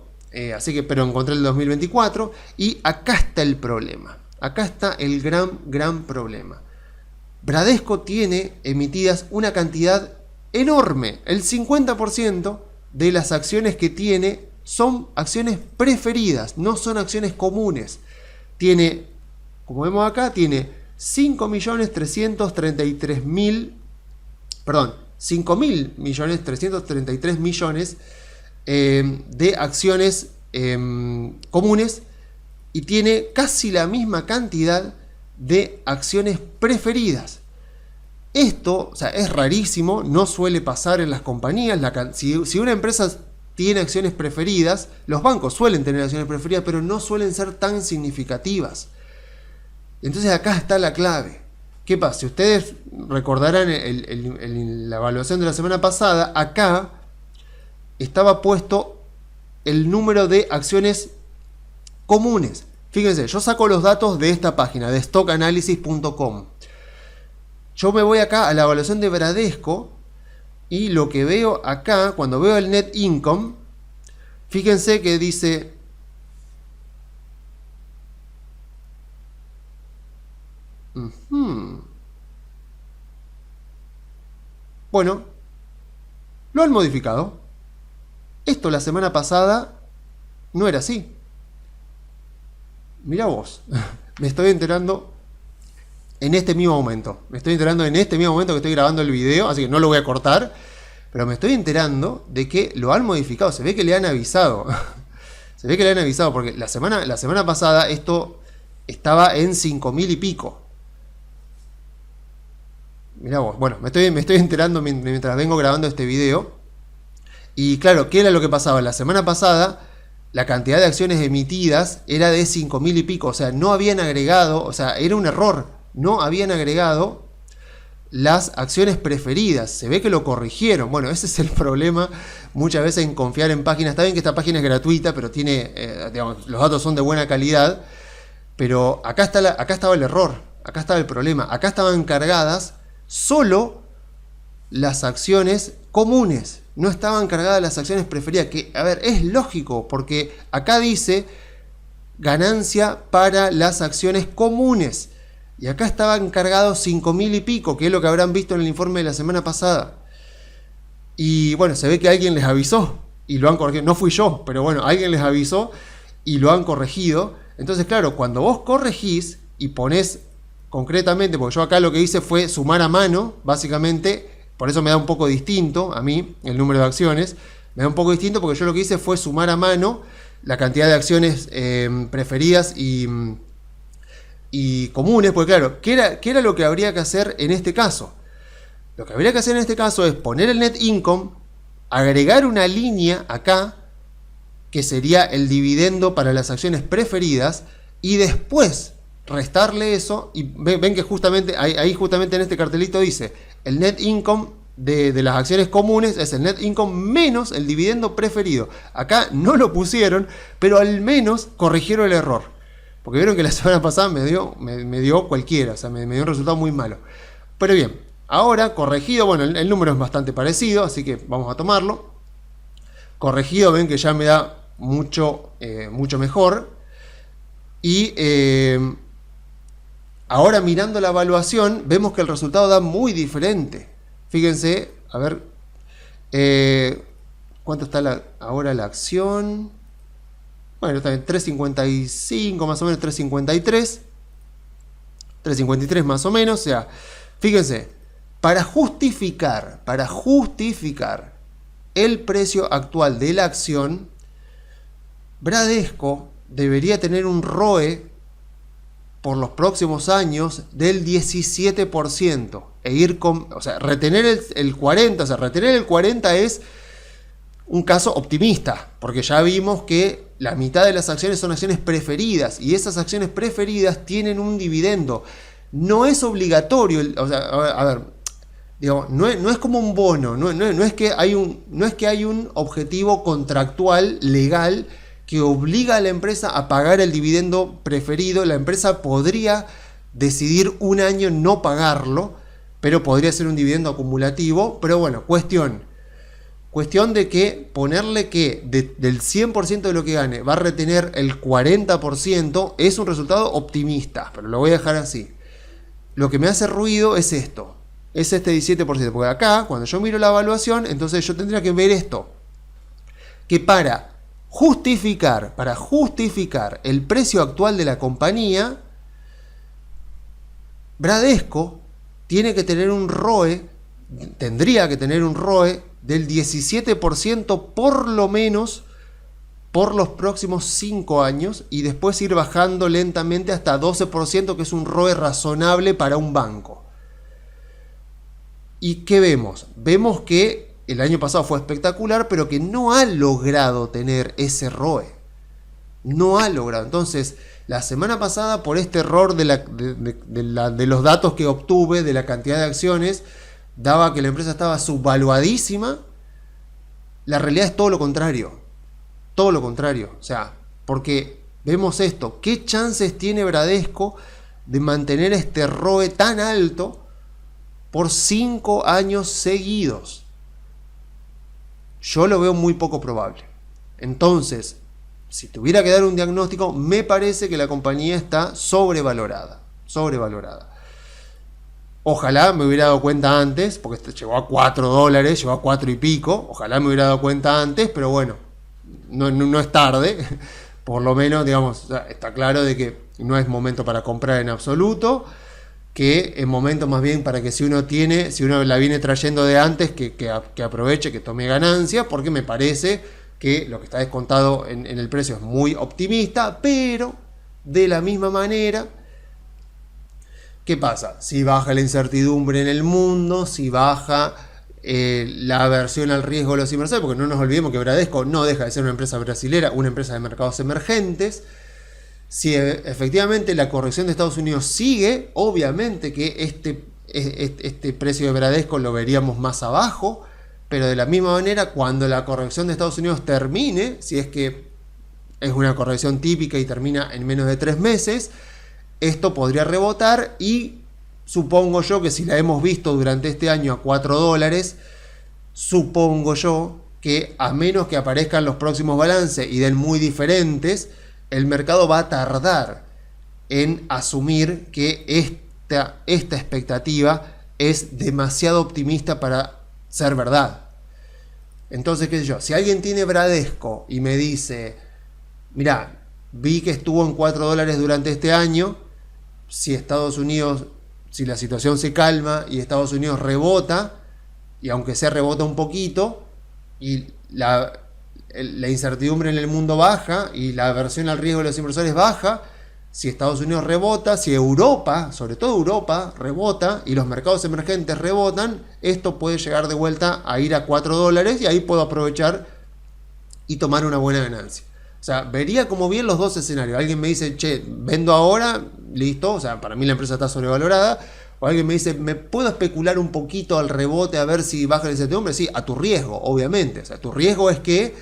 pero encontré el de 2024. Y acá está el problema. Acá está el gran problema. Bradesco tiene emitidas una cantidad enorme. El 50% de las acciones que tiene son acciones preferidas, no son acciones comunes. Tiene, como vemos acá, tiene 5.333 millones de acciones comunes, y tiene casi la misma cantidad de acciones preferidas. Esto, o sea, es rarísimo, no suele pasar en las compañías. Si una empresa tiene acciones preferidas, los bancos suelen tener acciones preferidas, pero no suelen ser tan significativas. Entonces acá está la clave. ¿Qué pasa? Si ustedes recordarán la evaluación de la semana pasada, acá estaba puesto el número de acciones comunes. Fíjense, yo saco los datos de esta página, de stockanalysis.com. Yo me voy acá a la evaluación de Bradesco y lo que veo acá, cuando veo el net income, fíjense que dice bueno, lo han modificado. Esto la semana pasada no era así. Mirá vos, me estoy enterando en este mismo momento. Me estoy enterando en este mismo momento que estoy grabando el video, así que no lo voy a cortar. Pero me estoy enterando de que lo han modificado. Se ve que le han avisado. Se ve que le han avisado, porque la semana pasada esto estaba en 5.000 y pico. Mirá vos, bueno, me estoy enterando mientras vengo grabando este video. Y claro, ¿qué era lo que pasaba? La semana pasada la cantidad de acciones emitidas era de 5.000 y pico. O sea, no habían agregado, o sea, era un error. No habían agregado las acciones preferidas. Se ve que lo corrigieron. Bueno, ese es el problema muchas veces en confiar en páginas. Está bien que esta página es gratuita, pero tiene, los datos son de buena calidad. Pero acá estaba el error. Acá estaba el problema. Acá estaban cargadas solo las acciones comunes. No estaban cargadas las acciones preferidas. Que, a ver, es lógico, porque acá dice ganancia para las acciones comunes. Y acá estaban cargados 5.000 y pico, que es lo que habrán visto en el informe de la semana pasada. Y bueno, se ve que alguien les avisó y lo han corregido. No fui yo, pero bueno, alguien les avisó y lo han corregido. Entonces, claro, cuando vos corregís y ponés concretamente, porque yo acá lo que hice fue sumar a mano, básicamente, por eso me da un poco distinto a mí el número de acciones. Me da un poco distinto porque yo lo que hice fue sumar a mano la cantidad de acciones preferidas y comunes, porque claro, ¿qué era lo que habría que hacer en este caso? Lo que habría que hacer en este caso es poner el net income, agregar una línea acá que sería el dividendo para las acciones preferidas, y después restarle eso, y ven que justamente ahí justamente en este cartelito dice, el net income de las acciones comunes es el net income menos el dividendo preferido. Acá no lo pusieron, pero al menos corrigieron el error. Porque vieron que la semana pasada me dio cualquiera, o sea, me dio un resultado muy malo. Pero bien, ahora corregido, bueno, el número es bastante parecido, así que vamos a tomarlo. Corregido, ven que ya me da mucho mejor. Y ahora mirando la evaluación, vemos que el resultado da muy diferente. Fíjense, a ver, ¿cuánto está ahora la acción? Bueno, está en 3.55, más o menos 3.53. 3.53 más o menos, o sea, fíjense, para justificar el precio actual de la acción, Bradesco debería tener un ROE por los próximos años del 17% e ir o sea, retener el 40%, o sea, retener el 40% es un caso optimista, porque ya vimos que la mitad de las acciones son acciones preferidas y esas acciones preferidas tienen un dividendo. No es obligatorio, o sea, a ver, digamos, no es como un bono, no es que hay un objetivo contractual legal que obliga a la empresa a pagar el dividendo preferido. La empresa podría decidir un año no pagarlo, pero podría ser un dividendo acumulativo. Pero bueno, cuestión de que ponerle que del 100% de lo que gane va a retener el 40% es un resultado optimista, pero lo voy a dejar así. Lo que me hace ruido es esto, es este 17%, porque acá, cuando yo miro la evaluación, entonces yo tendría que ver esto, que para justificar el precio actual de la compañía, Bradesco tendría que tener un ROE del 17% por lo menos por los próximos 5 años y después ir bajando lentamente hasta 12%, que es un ROE razonable para un banco. ¿Y qué vemos? Vemos que el año pasado fue espectacular, pero que no ha logrado tener ese ROE. No ha logrado. Entonces, la semana pasada, por este error de los datos que obtuve, de la cantidad de acciones, daba que la empresa estaba subvaluadísima. La realidad es todo lo contrario. Todo lo contrario. O sea, porque vemos esto. ¿Qué chances tiene Bradesco de mantener este ROE tan alto por 5 años seguidos? Yo lo veo muy poco probable. Entonces, si tuviera que dar un diagnóstico, me parece que la compañía está sobrevalorada. Ojalá me hubiera dado cuenta antes, porque llegó a $4, llegó a 4 y pico. Ojalá me hubiera dado cuenta antes, pero bueno, no es tarde. Por lo menos, digamos, está claro de que no es momento para comprar en absoluto, que es momento más bien para que si uno la viene trayendo de antes, que aproveche, que tome ganancias, porque me parece que lo que está descontado en el precio es muy optimista, pero de la misma manera, ¿qué pasa? Si baja la incertidumbre en el mundo, si baja la aversión al riesgo de los inversores, porque no nos olvidemos que Bradesco no deja de ser una empresa brasilera, una empresa de mercados emergentes. Si efectivamente la corrección de Estados Unidos sigue, obviamente que este precio de Bradesco lo veríamos más abajo, pero de la misma manera, cuando la corrección de Estados Unidos termine, si es que es una corrección típica y termina en menos de 3 meses, esto podría rebotar y supongo yo que si la hemos visto durante este año a $4, supongo yo que a menos que aparezcan los próximos balances y den muy diferentes, el mercado va a tardar en asumir que esta expectativa es demasiado optimista para ser verdad. Entonces, qué sé yo, si alguien tiene Bradesco y me dice, mirá, vi que estuvo en $4 durante este año, si la situación se calma y Estados Unidos rebota, y aunque sea rebota un poquito, y la incertidumbre en el mundo baja y la aversión al riesgo de los inversores baja, si Estados Unidos rebota, si Europa, sobre todo Europa, rebota y los mercados emergentes rebotan, esto puede llegar de vuelta a ir a $4 y ahí puedo aprovechar y tomar una buena ganancia. O sea, vería como bien los dos escenarios. Alguien me dice, che, vendo ahora, listo, o sea, para mí la empresa está sobrevalorada. O alguien me dice, ¿me puedo especular un poquito al rebote a ver si baja la incertidumbre? Sí, a tu riesgo, obviamente. O sea, tu riesgo es que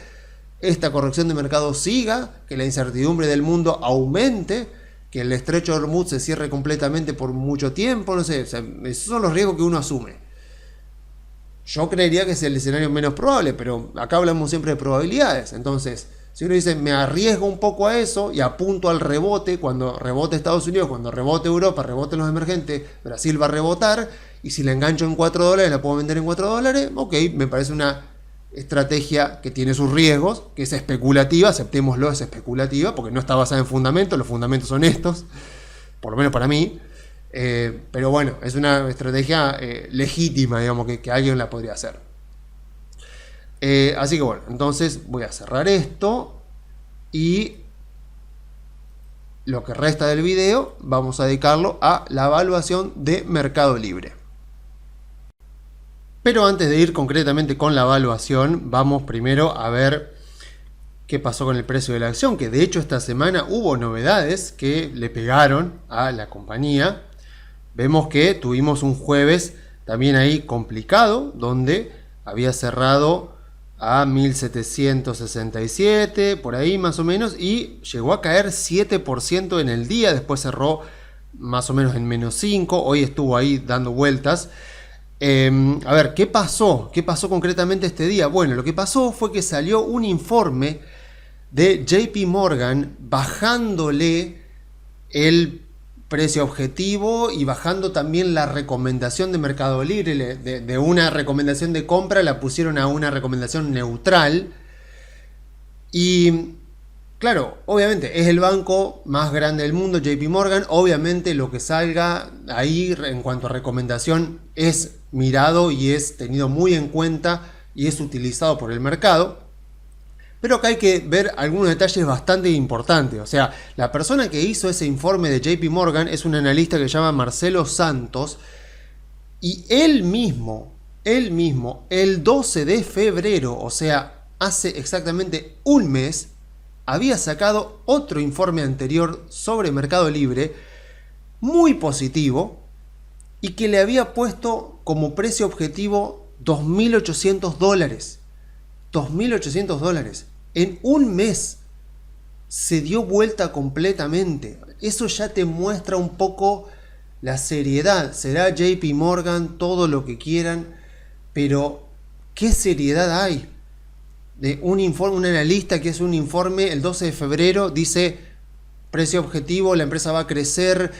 esta corrección de mercado siga, que la incertidumbre del mundo aumente, que el estrecho de Hormuz se cierre completamente por mucho tiempo, no sé. O sea, esos son los riesgos que uno asume. Yo creería que es el escenario menos probable, pero acá hablamos siempre de probabilidades. Entonces, si uno dice, me arriesgo un poco a eso y apunto al rebote, cuando rebote Estados Unidos, cuando rebote Europa, reboten los emergentes, Brasil va a rebotar, y si la engancho en $4, la puedo vender en $4, ok, me parece una estrategia que tiene sus riesgos, que es especulativa, aceptémoslo, es especulativa, porque no está basada en fundamentos, los fundamentos son estos, por lo menos para mí. Pero bueno, es una estrategia legítima, digamos, que alguien la podría hacer. Así que bueno, entonces voy a cerrar esto y lo que resta del video vamos a dedicarlo a la evaluación de Mercado Libre. Pero antes de ir concretamente con la evaluación, vamos primero a ver qué pasó con el precio de la acción, que de hecho esta semana hubo novedades que le pegaron a la compañía. Vemos que tuvimos un jueves también ahí complicado, donde había cerrado a 1767, por ahí más o menos, y llegó a caer 7% en el día, después cerró más o menos en menos 5, hoy estuvo ahí dando vueltas. A ver, ¿qué pasó? ¿Qué pasó concretamente este día? Bueno, lo que pasó fue que salió un informe de JP Morgan bajándole el precio objetivo y bajando también la recomendación de Mercado Libre. De una recomendación de compra la pusieron a una recomendación neutral. Y claro, obviamente es el banco más grande del mundo, JP Morgan. Obviamente lo que salga ahí en cuanto a recomendación es mirado y es tenido muy en cuenta y es utilizado por el mercado. Pero acá hay que ver algunos detalles bastante importantes. O sea, la persona que hizo ese informe de JP Morgan es un analista que se llama Marcelo Santos. Y él mismo, el 12 de febrero, o sea, hace exactamente un mes, había sacado otro informe anterior sobre Mercado Libre, muy positivo, y que le había puesto como precio objetivo $2.800. $2.800. En un mes se dio vuelta completamente. Eso ya te muestra un poco la seriedad. Será JP Morgan, todo lo que quieran, pero ¿qué seriedad hay? De un informe, un analista que es un informe el 12 de febrero, dice precio objetivo, la empresa va a crecer,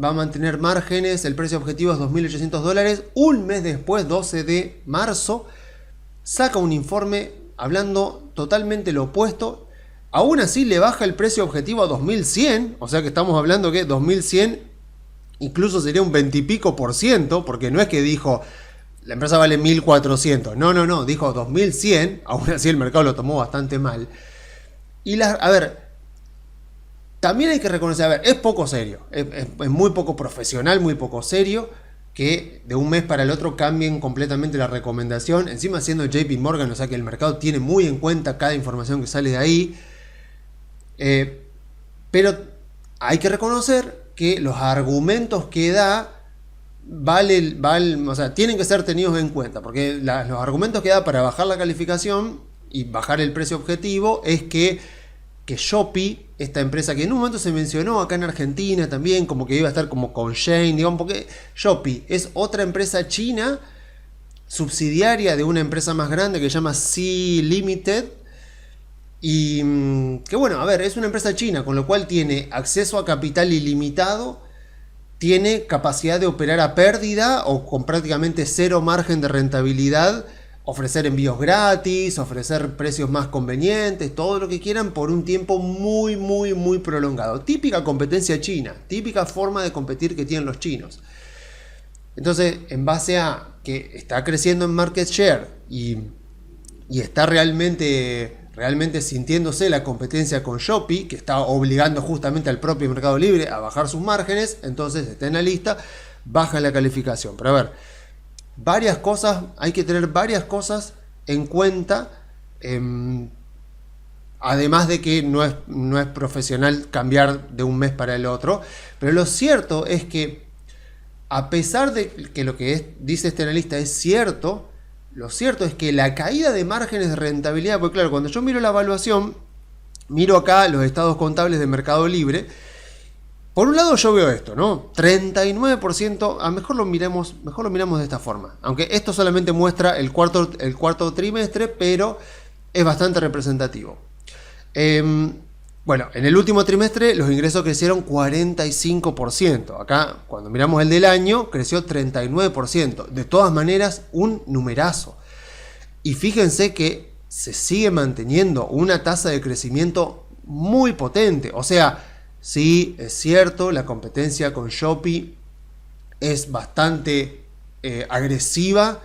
va a mantener márgenes, el precio objetivo es $2.800. Un mes después, 12 de marzo, saca un informe hablando totalmente lo opuesto. Aún así le baja el precio objetivo a 2100, o sea que estamos hablando que 2100 incluso sería un 20 y pico %, porque no es que dijo la empresa vale 1400, no, dijo 2100, aún así el mercado lo tomó bastante mal. Y a ver, también hay que reconocer, a ver, es poco serio, es muy poco profesional, muy poco serio, que de un mes para el otro cambien completamente la recomendación, encima siendo JP Morgan, o sea que el mercado tiene muy en cuenta cada información que sale de ahí. Pero hay que reconocer que los argumentos que da o sea, tienen que ser tenidos en cuenta, porque los argumentos que da para bajar la calificación y bajar el precio objetivo es que Shopee, esta empresa que en un momento se mencionó acá en Argentina también, como que iba a estar como con Shein, digamos, porque Shopee es otra empresa china, subsidiaria de una empresa más grande que se llama Sea Limited, y que bueno, a ver, es una empresa china, con lo cual tiene acceso a capital ilimitado, tiene capacidad de operar a pérdida o con prácticamente cero margen de rentabilidad, ofrecer envíos gratis, ofrecer precios más convenientes, todo lo que quieran por un tiempo muy, muy, muy prolongado. Típica competencia china, típica forma de competir que tienen los chinos. Entonces, en base a que está creciendo en market share y está realmente sintiéndose la competencia con Shopee, que está obligando justamente al propio Mercado Libre a bajar sus márgenes, entonces está en la lista, baja la calificación. Pero a ver, hay que tener varias cosas en cuenta Además de que no es profesional cambiar de un mes para el otro. Pero lo cierto es que, a pesar de que lo que dice este analista es cierto, lo cierto es que la caída de márgenes de rentabilidad, porque claro, cuando yo miro la evaluación, miro acá los estados contables de Mercado Libre. Por un lado yo veo esto, ¿no? 39%, a mejor lo miramos de esta forma. Aunque esto solamente muestra el cuarto trimestre, pero es bastante representativo. Bueno, en el último trimestre los ingresos crecieron 45%. Acá, cuando miramos el del año, creció 39%. De todas maneras, un numerazo. Y fíjense que se sigue manteniendo una tasa de crecimiento muy potente. O sea, sí, es cierto, la competencia con Shopee es bastante agresiva.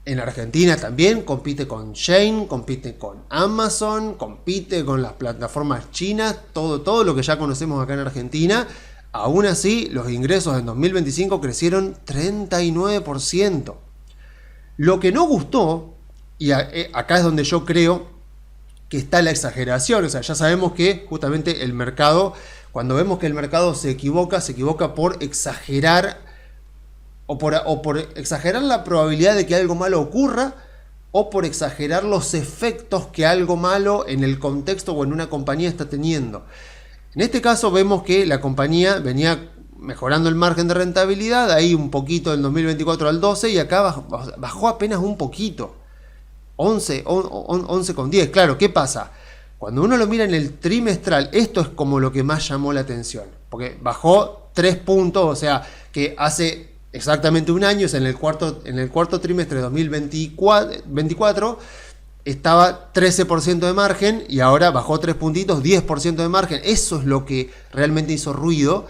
En Argentina también compite con Shein, compite con Amazon, compite con las plataformas chinas, todo lo que ya conocemos acá en Argentina. Aún así, los ingresos en 2025 crecieron 39%. Lo que no gustó, y acá es donde yo creo que está la exageración, o sea, ya sabemos que justamente el mercado, cuando vemos que el mercado se equivoca por exagerar o por exagerar la probabilidad de que algo malo ocurra, o por exagerar los efectos que algo malo en el contexto o en una compañía está teniendo. En este caso vemos que la compañía venía mejorando el margen de rentabilidad, ahí un poquito del 2024 al 12, y acá bajó apenas un poquito, 11,10. Claro, ¿qué pasa? Cuando uno lo mira en el trimestral, esto es como lo que más llamó la atención, porque bajó 3 puntos, o sea, que hace exactamente un año, en el cuarto trimestre de 2024, estaba 13% de margen y ahora bajó 3 puntitos, 10% de margen. Eso es lo que realmente hizo ruido.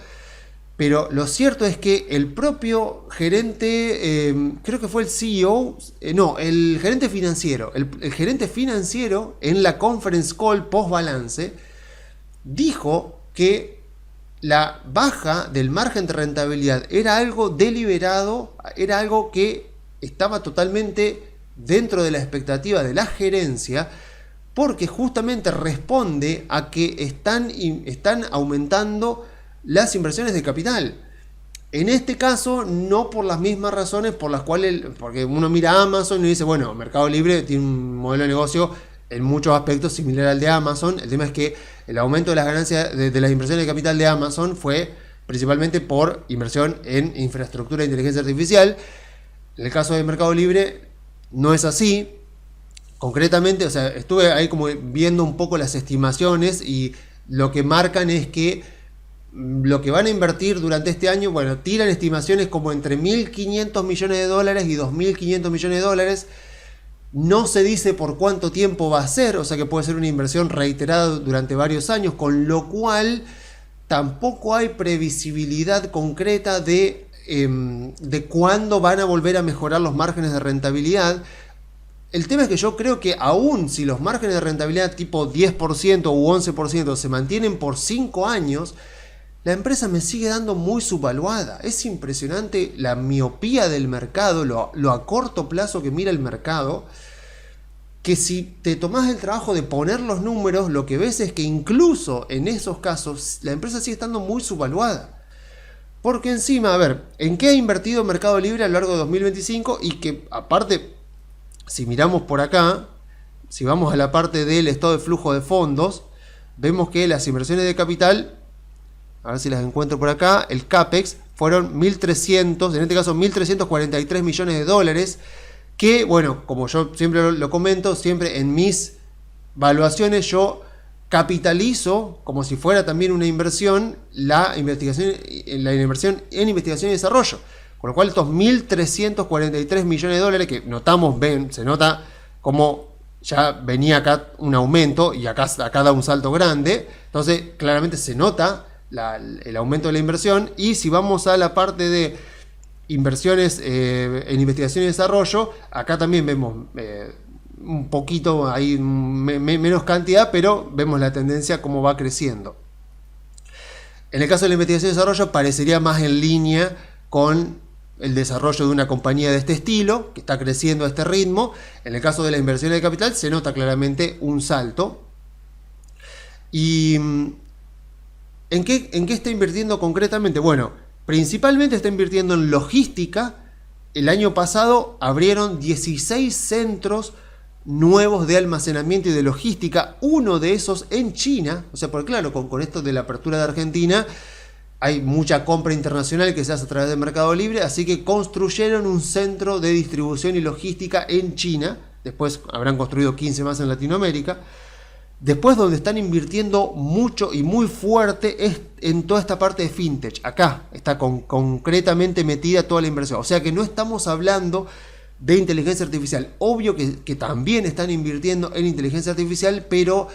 Pero lo cierto es que el propio gerente, creo que fue el CEO, el gerente financiero, el gerente financiero en la conference call post balance, dijo que la baja del margen de rentabilidad era algo deliberado, era algo que estaba totalmente dentro de la expectativa de la gerencia, porque justamente responde a que están aumentando las inversiones de capital. En este caso, no por las mismas razones por las cuales, porque uno mira a Amazon y dice, bueno, Mercado Libre tiene un modelo de negocio en muchos aspectos similar al de Amazon. El tema es que el aumento de las ganancias de las inversiones de capital de Amazon fue principalmente por inversión en infraestructura de inteligencia artificial. En el caso de Mercado Libre no es así. Concretamente, o sea, estuve ahí como viendo un poco las estimaciones y lo que marcan es que lo que van a invertir durante este año, bueno, tiran estimaciones como entre 1.500 millones de dólares y 2.500 millones de dólares. No se dice por cuánto tiempo va a ser, o sea que puede ser una inversión reiterada durante varios años, con lo cual tampoco hay previsibilidad concreta de cuándo van a volver a mejorar los márgenes de rentabilidad. El tema es que yo creo que aún si los márgenes de rentabilidad tipo 10% u 11% se mantienen por 5 años, la empresa me sigue dando muy subvaluada. Es impresionante la miopía del mercado, lo a corto plazo que mira el mercado, que si te tomás el trabajo de poner los números, lo que ves es que incluso en esos casos la empresa sigue estando muy subvaluada. Porque encima, a ver, ¿en qué ha invertido Mercado Libre a lo largo de 2025? Y que aparte, si miramos por acá, si vamos a la parte del estado de flujo de fondos, vemos que las inversiones de capital, a ver si las encuentro por acá, el CAPEX fueron 1.300, en este caso 1.343 millones de dólares, que bueno, como yo siempre lo comento, siempre en mis valuaciones yo capitalizo, como si fuera también una inversión, la inversión en investigación y desarrollo. Con lo cual estos 1.343 millones de dólares, que se nota como ya venía acá un aumento y acá da un salto grande, entonces claramente se nota el aumento de la inversión. Y si vamos a la parte de inversiones en investigación y desarrollo, acá también vemos un poquito ahí menos cantidad, pero vemos la tendencia cómo va creciendo. En el caso de la investigación y desarrollo parecería más en línea con el desarrollo de una compañía de este estilo, que está creciendo a este ritmo. En el caso de la inversión de capital se nota claramente un salto. ¿Y en qué está invirtiendo concretamente? Bueno, principalmente está invirtiendo en logística. El año pasado abrieron 16 centros nuevos de almacenamiento y de logística, uno de esos en China. O sea, porque claro, con esto de la apertura de Argentina, hay mucha compra internacional que se hace a través de Mercado Libre, así que construyeron un centro de distribución y logística en China. Después habrán construido 15 más en Latinoamérica. Después, donde están invirtiendo mucho y muy fuerte es en toda esta parte de fintech. Acá está concretamente metida toda la inversión. O sea que no estamos hablando de inteligencia artificial. Obvio que también están invirtiendo en inteligencia artificial, pero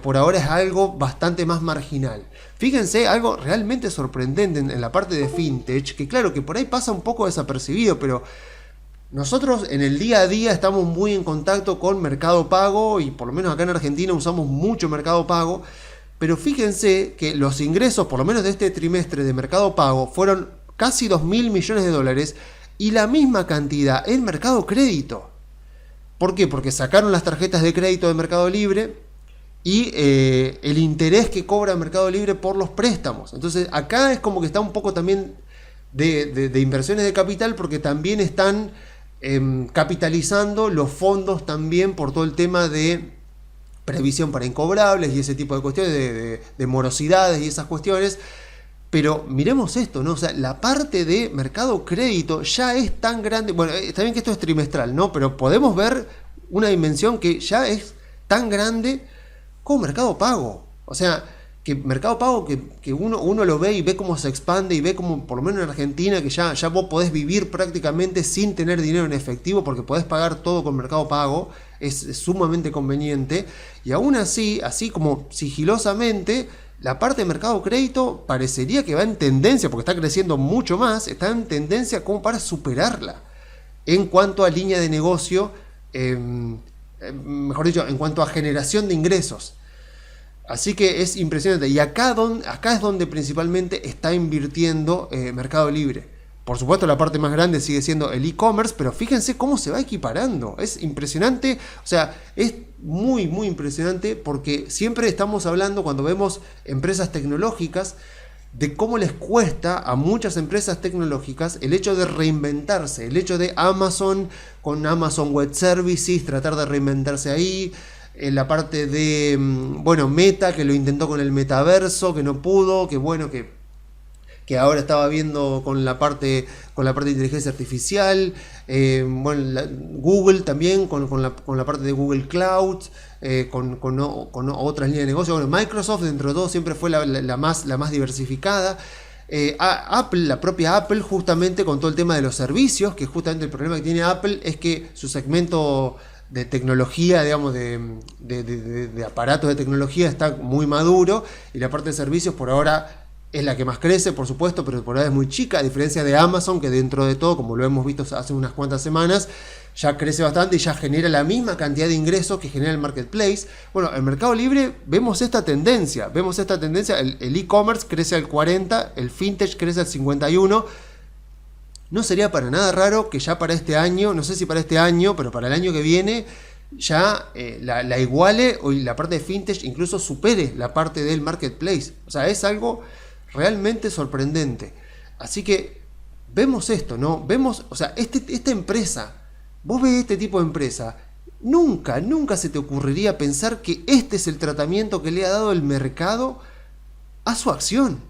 por ahora es algo bastante más marginal. Fíjense, algo realmente sorprendente en la parte de fintech, que claro que por ahí pasa un poco desapercibido, pero nosotros en el día a día estamos muy en contacto con Mercado Pago y por lo menos acá en Argentina usamos mucho Mercado Pago, pero fíjense que los ingresos, por lo menos de este trimestre de Mercado Pago, fueron casi 2.000 millones de dólares y la misma cantidad en Mercado Crédito. ¿Por qué? Porque sacaron las tarjetas de crédito de Mercado Libre y el interés que cobra Mercado Libre por los préstamos. Entonces acá es como que está un poco también de inversiones de capital, porque también están capitalizando los fondos también por todo el tema de previsión para incobrables y ese tipo de cuestiones, de morosidades y esas cuestiones. Pero miremos esto, ¿no? O sea, la parte de Mercado Crédito ya es tan grande. Bueno, está bien que esto es trimestral, ¿no? Pero podemos ver una dimensión que ya es tan grande como Mercado Pago. O sea, que Mercado Pago que uno lo ve y ve cómo se expande y ve como, por lo menos en Argentina, que ya vos podés vivir prácticamente sin tener dinero en efectivo porque podés pagar todo con Mercado Pago, es sumamente conveniente. Y aún así como sigilosamente, la parte de Mercado Crédito parecería que va en tendencia, porque está creciendo mucho más, está en tendencia como para superarla en cuanto a línea de negocio, mejor dicho, en cuanto a generación de ingresos. Así que es impresionante. Y acá es donde principalmente está invirtiendo Mercado Libre. Por supuesto, la parte más grande sigue siendo el e-commerce, pero fíjense cómo se va equiparando. Es impresionante. O sea, es muy, muy impresionante, porque siempre estamos hablando, cuando vemos empresas tecnológicas, de cómo les cuesta a muchas empresas tecnológicas el hecho de reinventarse. El hecho de Amazon, con Amazon Web Services, tratar de reinventarse ahí. En la parte de, Meta, que lo intentó con el metaverso, que no pudo, que ahora estaba viendo con la parte de inteligencia artificial. Google también con la parte de Google Cloud, con otras líneas de negocio. Bueno, Microsoft, dentro de todo, siempre fue la más diversificada. Apple, la propia Apple, justamente con todo el tema de los servicios, que justamente el problema que tiene Apple es que su segmento de tecnología, digamos, de aparatos de tecnología está muy maduro, y la parte de servicios por ahora es la que más crece, por supuesto, pero por ahora es muy chica, a diferencia de Amazon, que dentro de todo, como lo hemos visto hace unas cuantas semanas, ya crece bastante y ya genera la misma cantidad de ingresos que genera el marketplace. Bueno, en Mercado Libre vemos esta tendencia, el e-commerce crece al 40%, el fintech crece al 51%. No sería para nada raro que ya para este año, no sé si para este año, pero para el año que viene, ya la iguale, o la parte de fintech incluso supere la parte del marketplace. O sea, es algo realmente sorprendente. Así que vemos esto, ¿no? Vemos, o sea, esta empresa, vos ves este tipo de empresa, nunca se te ocurriría pensar que este es el tratamiento que le ha dado el mercado a su acción.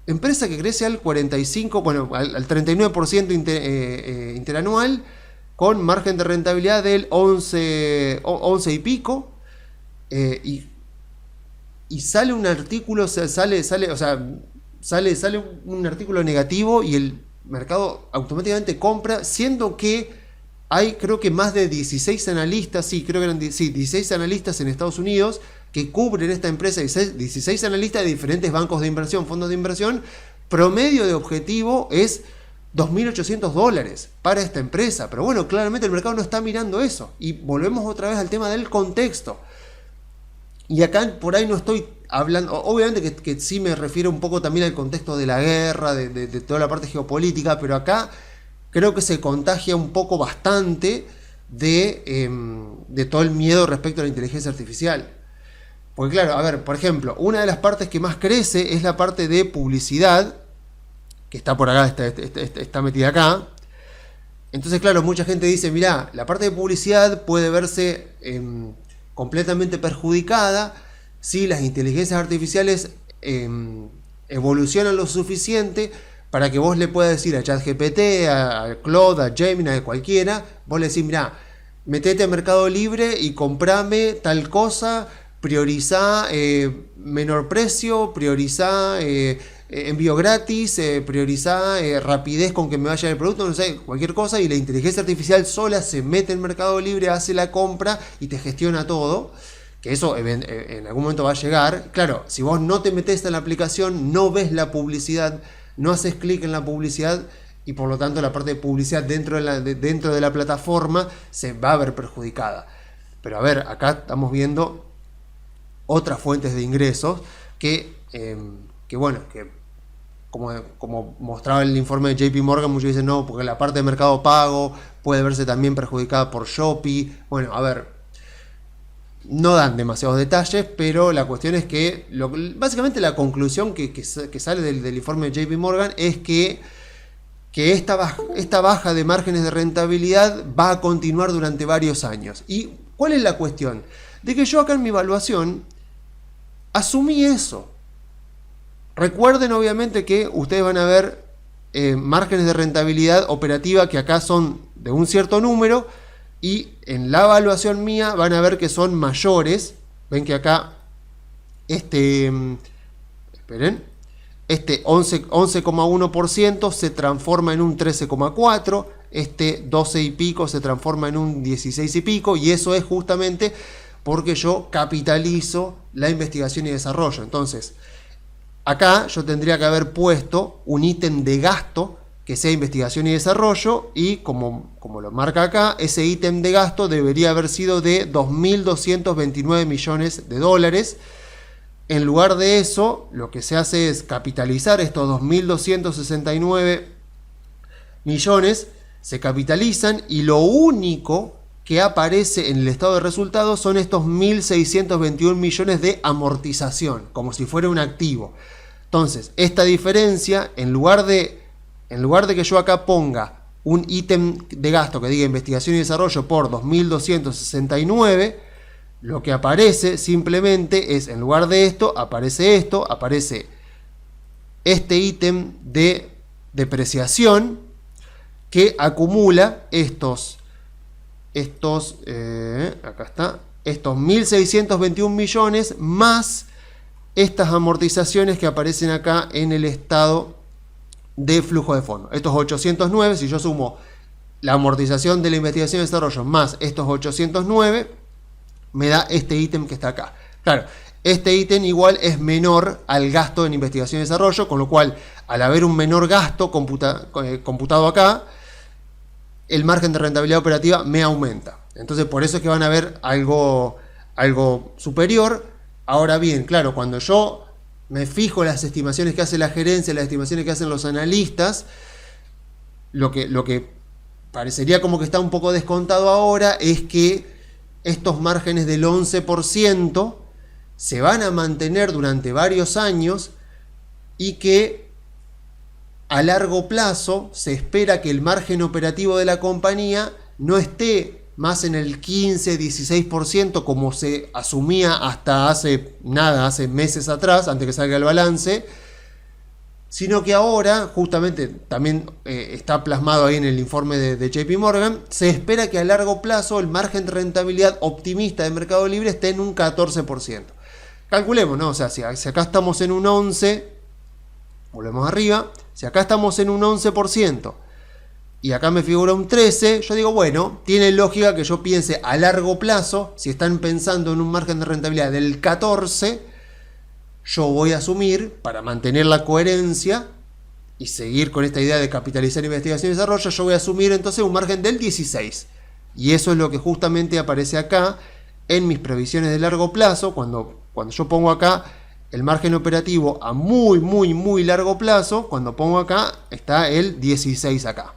Empresa que crece al 45, al 39% interanual, con margen de rentabilidad del 11 y pico, y sale un artículo, sale un artículo negativo y el mercado automáticamente compra, siendo que hay, creo que más de 16 analistas, 16 analistas en Estados Unidos que cubren esta empresa, 16 analistas de diferentes bancos de inversión, fondos de inversión. Promedio de objetivo es $2.800 para esta empresa. Pero bueno, claramente el mercado no está mirando eso. Y volvemos otra vez al tema del contexto. Y acá por ahí no estoy hablando, obviamente que sí me refiero un poco también al contexto de la guerra, de toda la parte geopolítica, pero acá creo que se contagia un poco bastante de todo el miedo respecto a la inteligencia artificial. Porque claro, a ver, por ejemplo, una de las partes que más crece es la parte de publicidad, que está por acá, está metida acá. Entonces, claro, mucha gente dice, mirá, la parte de publicidad puede verse completamente perjudicada si las inteligencias artificiales evolucionan lo suficiente para que vos le puedas decir a ChatGPT, a Claude, a Gemini, a cualquiera, vos le decís, mirá, metete a Mercado Libre y comprame tal cosa, priorizá menor precio, priorizá envío gratis, priorizá rapidez con que me vaya el producto, no sé, cualquier cosa, y la inteligencia artificial sola se mete en Mercado Libre, hace la compra y te gestiona todo. Que eso en algún momento va a llegar. Claro, si vos no te metés en la aplicación, no ves la publicidad, no haces clic en la publicidad, y por lo tanto la parte de publicidad dentro de la plataforma se va a ver perjudicada. Pero a ver, acá estamos viendo otras fuentes de ingresos que bueno, que como mostraba el informe de JP Morgan, muchos dicen no, porque la parte de mercado pago puede verse también perjudicada por Shopee. Bueno, a ver, no dan demasiados detalles, pero la cuestión es que básicamente la conclusión que sale del informe de JP Morgan es que esta baja de márgenes de rentabilidad va a continuar durante varios años. ¿Y cuál es la cuestión? De que yo acá en mi evaluación asumí eso. Recuerden obviamente que ustedes van a ver márgenes de rentabilidad operativa que acá son de un cierto número, y en la evaluación mía van a ver que son mayores. Ven que acá este 11,1% se transforma en un 13,4%, este 12 y pico se transforma en un 16 y pico, y eso es justamente porque yo capitalizo la investigación y desarrollo. Entonces, acá yo tendría que haber puesto un ítem de gasto que sea investigación y desarrollo, y como lo marca acá, ese ítem de gasto debería haber sido de 2.229 millones de dólares. En lugar de eso, lo que se hace es capitalizar estos 2.269 millones, se capitalizan, y lo único que aparece en el estado de resultados son estos 1.621 millones de amortización, como si fuera un activo. Entonces, esta diferencia, en lugar de que yo acá ponga un ítem de gasto que diga investigación y desarrollo por 2.269, lo que aparece simplemente es, en lugar de esto, aparece este ítem de depreciación que acumula estos 1.621 millones más estas amortizaciones que aparecen acá en el estado de flujo de fondos. Estos 809, si yo sumo la amortización de la investigación y desarrollo más estos 809, me da este ítem que está acá. Claro, este ítem igual es menor al gasto en investigación y desarrollo, con lo cual, al haber un menor gasto computado acá, el margen de rentabilidad operativa me aumenta. Entonces, por eso es que van a ver algo superior. Ahora bien, claro, cuando yo me fijo las estimaciones que hace la gerencia, las estimaciones que hacen los analistas, lo que parecería como que está un poco descontado ahora es que estos márgenes del 11% se van a mantener durante varios años, y que a largo plazo se espera que el margen operativo de la compañía no esté más en el 15-16% como se asumía hasta hace meses atrás, antes que salga el balance, sino que ahora, justamente también está plasmado ahí en el informe de JP Morgan, se espera que a largo plazo el margen de rentabilidad optimista de Mercado Libre esté en un 14%. Calculemos, ¿no? O sea, si acá estamos en un 11%, volvemos arriba, si acá estamos en un 11%, y acá me figura un 13, yo digo, bueno, tiene lógica que yo piense a largo plazo. Si están pensando en un margen de rentabilidad del 14, yo voy a asumir, para mantener la coherencia y seguir con esta idea de capitalizar investigación y desarrollo, yo voy a asumir entonces un margen del 16. Y eso es lo que justamente aparece acá en mis previsiones de largo plazo. Cuando yo pongo acá el margen operativo a muy, muy, muy largo plazo, cuando pongo acá, está el 16 acá.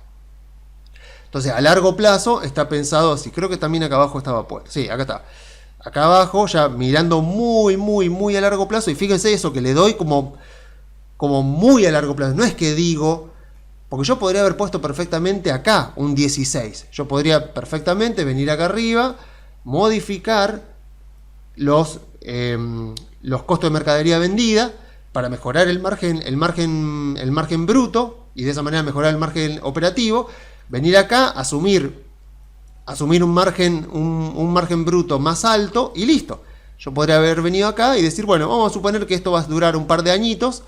Entonces, a largo plazo está pensado así. Creo que también acá abajo estaba puesto. Sí, acá está. acá abajo, ya mirando muy a largo plazo, y fíjense eso, que le doy como muy a largo plazo. No es que digo, porque yo podría haber puesto perfectamente acá un 16. Yo podría perfectamente venir acá arriba, modificar los costos de mercadería vendida para mejorar el margen bruto, y de esa manera mejorar el margen operativo, venir acá, asumir un margen bruto más alto y listo. Yo podría haber venido acá y decir, bueno, vamos a suponer que esto va a durar un par de añitos,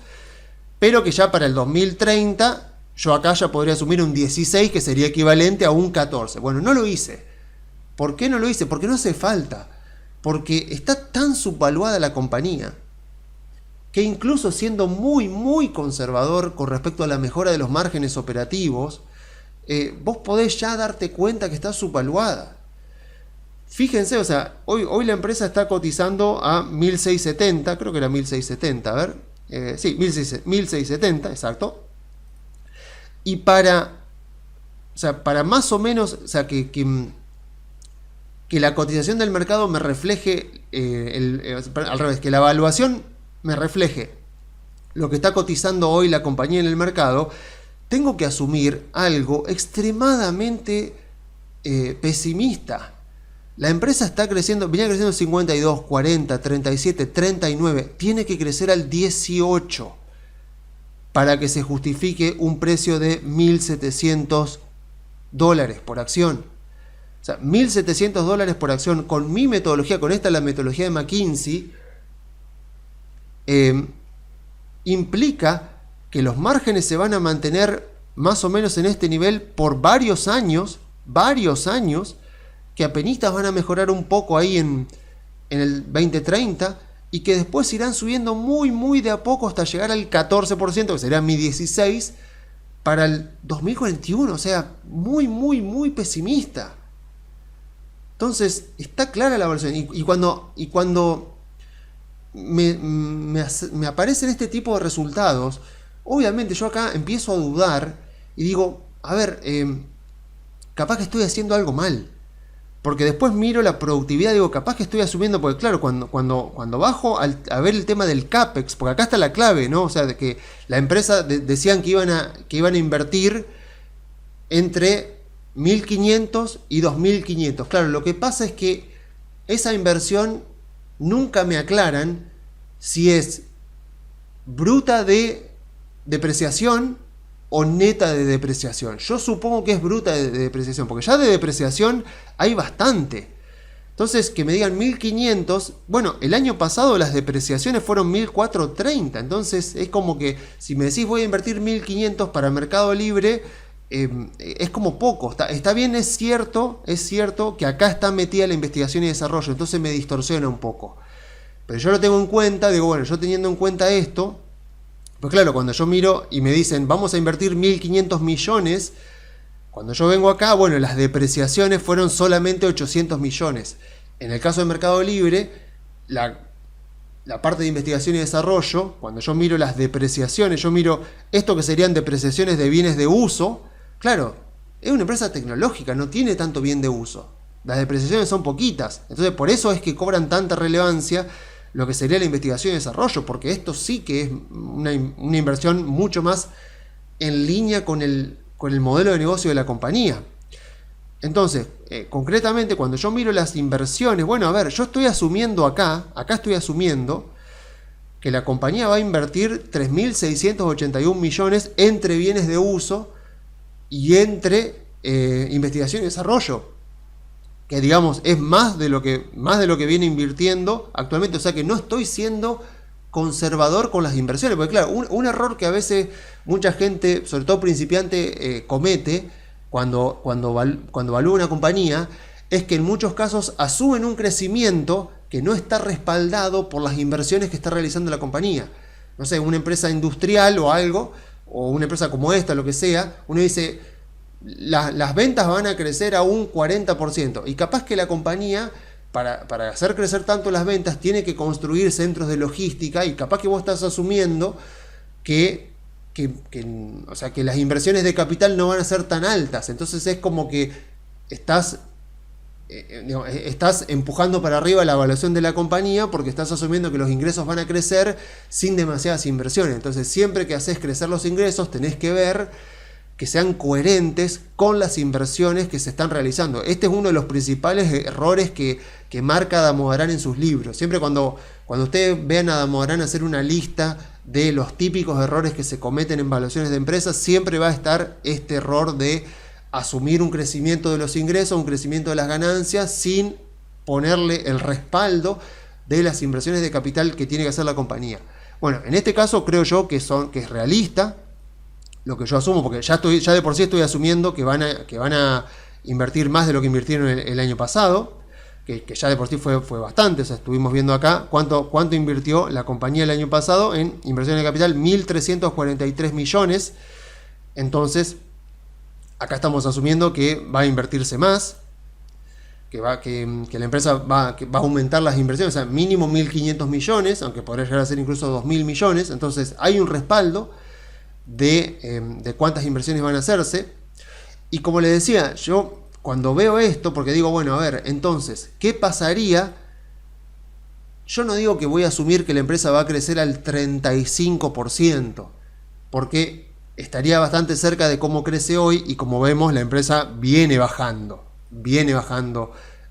pero que ya para el 2030 yo acá ya podría asumir un 16, que sería equivalente a un 14. Bueno, no lo hice. ¿Por qué no lo hice? Porque no hace falta. Porque está tan subvaluada la compañía que incluso siendo muy conservador con respecto a la mejora de los márgenes operativos, vos podés ya darte cuenta que está subvaluada. Fíjense, o sea, hoy la empresa está cotizando a 1670, creo que era 1670, a ver, sí, 1670, exacto. Y para más o menos, o sea, que la cotización del mercado me refleje, al revés, que la evaluación me refleje lo que está cotizando hoy la compañía en el mercado, tengo que asumir algo extremadamente pesimista. La empresa está creciendo, venía creciendo 52, 40, 37, 39, tiene que crecer al 18 para que se justifique un precio de $1.700 por acción. O sea, $1.700 por acción con mi metodología, con esta la metodología de McKinsey, implica que los márgenes se van a mantener más o menos en este nivel por varios años, que apenas van a mejorar un poco ahí en el 2030, y que después irán subiendo muy de a poco hasta llegar al 14%, que sería mi 16, para el 2041, o sea, muy pesimista. Entonces, está clara la evaluación, y cuando me aparecen este tipo de resultados, obviamente yo acá empiezo a dudar y digo, a ver, capaz que estoy haciendo algo mal. Porque después miro la productividad y digo, capaz que estoy asumiendo, porque claro, cuando bajo a ver el tema del CAPEX, porque acá está la clave, ¿no? O sea, de que la empresa decían que iban a invertir entre 1.500 y 2.500. Claro, lo que pasa es que esa inversión nunca me aclaran si es bruta de depreciación o neta de depreciación. Yo supongo que es bruta de depreciación, porque ya de depreciación hay bastante. Entonces, que me digan 1.500, bueno, el año pasado las depreciaciones fueron 1.430, entonces es como que si me decís voy a invertir 1.500 para Mercado Libre, es como poco. Está bien, es cierto que acá está metida la investigación y desarrollo, entonces me distorsiona un poco. Pero yo lo tengo en cuenta, digo, bueno, yo teniendo en cuenta esto, pues claro, cuando yo miro y me dicen vamos a invertir 1.500 millones, cuando yo vengo acá, bueno, las depreciaciones fueron solamente 800 millones. En el caso de Mercado Libre, la parte de investigación y desarrollo, cuando yo miro las depreciaciones, yo miro esto que serían depreciaciones de bienes de uso, claro, es una empresa tecnológica, no tiene tanto bien de uso. Las depreciaciones son poquitas, entonces por eso es que cobran tanta relevancia lo que sería la investigación y desarrollo, porque esto sí que es una inversión mucho más en línea con el modelo de negocio de la compañía. Entonces, concretamente, cuando yo miro las inversiones, bueno, a ver, yo estoy asumiendo acá estoy asumiendo que la compañía va a invertir 3.681 millones entre bienes de uso y entre investigación y desarrollo, que digamos es más de lo que viene invirtiendo actualmente. O sea que no estoy siendo conservador con las inversiones, porque claro, un error que a veces mucha gente, sobre todo principiante, comete cuando evalúa una compañía, es que en muchos casos asumen un crecimiento que no está respaldado por las inversiones que está realizando la compañía. No sé, una empresa industrial o algo, o una empresa como esta, lo que sea, uno dice las ventas van a crecer a un 40%, y capaz que la compañía para hacer crecer tanto las ventas tiene que construir centros de logística, y capaz que vos estás asumiendo que las inversiones de capital no van a ser tan altas. Entonces es como que estás estás empujando para arriba la evaluación de la compañía porque estás asumiendo que los ingresos van a crecer sin demasiadas inversiones. Entonces, siempre que haces crecer los ingresos, tenés que ver que sean coherentes con las inversiones que se están realizando. Este es uno de los principales errores que marca Damodaran en sus libros. Siempre cuando ustedes vean a Damodaran hacer una lista de los típicos errores que se cometen en evaluaciones de empresas, siempre va a estar este error de asumir un crecimiento de los ingresos, un crecimiento de las ganancias, sin ponerle el respaldo de las inversiones de capital que tiene que hacer la compañía. Bueno, en este caso creo yo que es realista lo que yo asumo, porque ya de por sí estoy asumiendo que van a invertir más de lo que invirtieron el año pasado, que ya de por sí fue bastante. O sea, estuvimos viendo acá cuánto invirtió la compañía el año pasado en inversiones de capital, 1.343 millones. Entonces, acá estamos asumiendo que va a invertirse más, que la empresa va a aumentar las inversiones, o sea, mínimo 1.500 millones, aunque podría llegar a ser incluso 2.000 millones. Entonces, hay un respaldo de cuántas inversiones van a hacerse. Y como les decía, yo cuando veo esto, porque digo, bueno, a ver, entonces, ¿qué pasaría? Yo no digo que voy a asumir que la empresa va a crecer al 35%, porque estaría bastante cerca de cómo crece hoy, y como vemos, la empresa viene bajando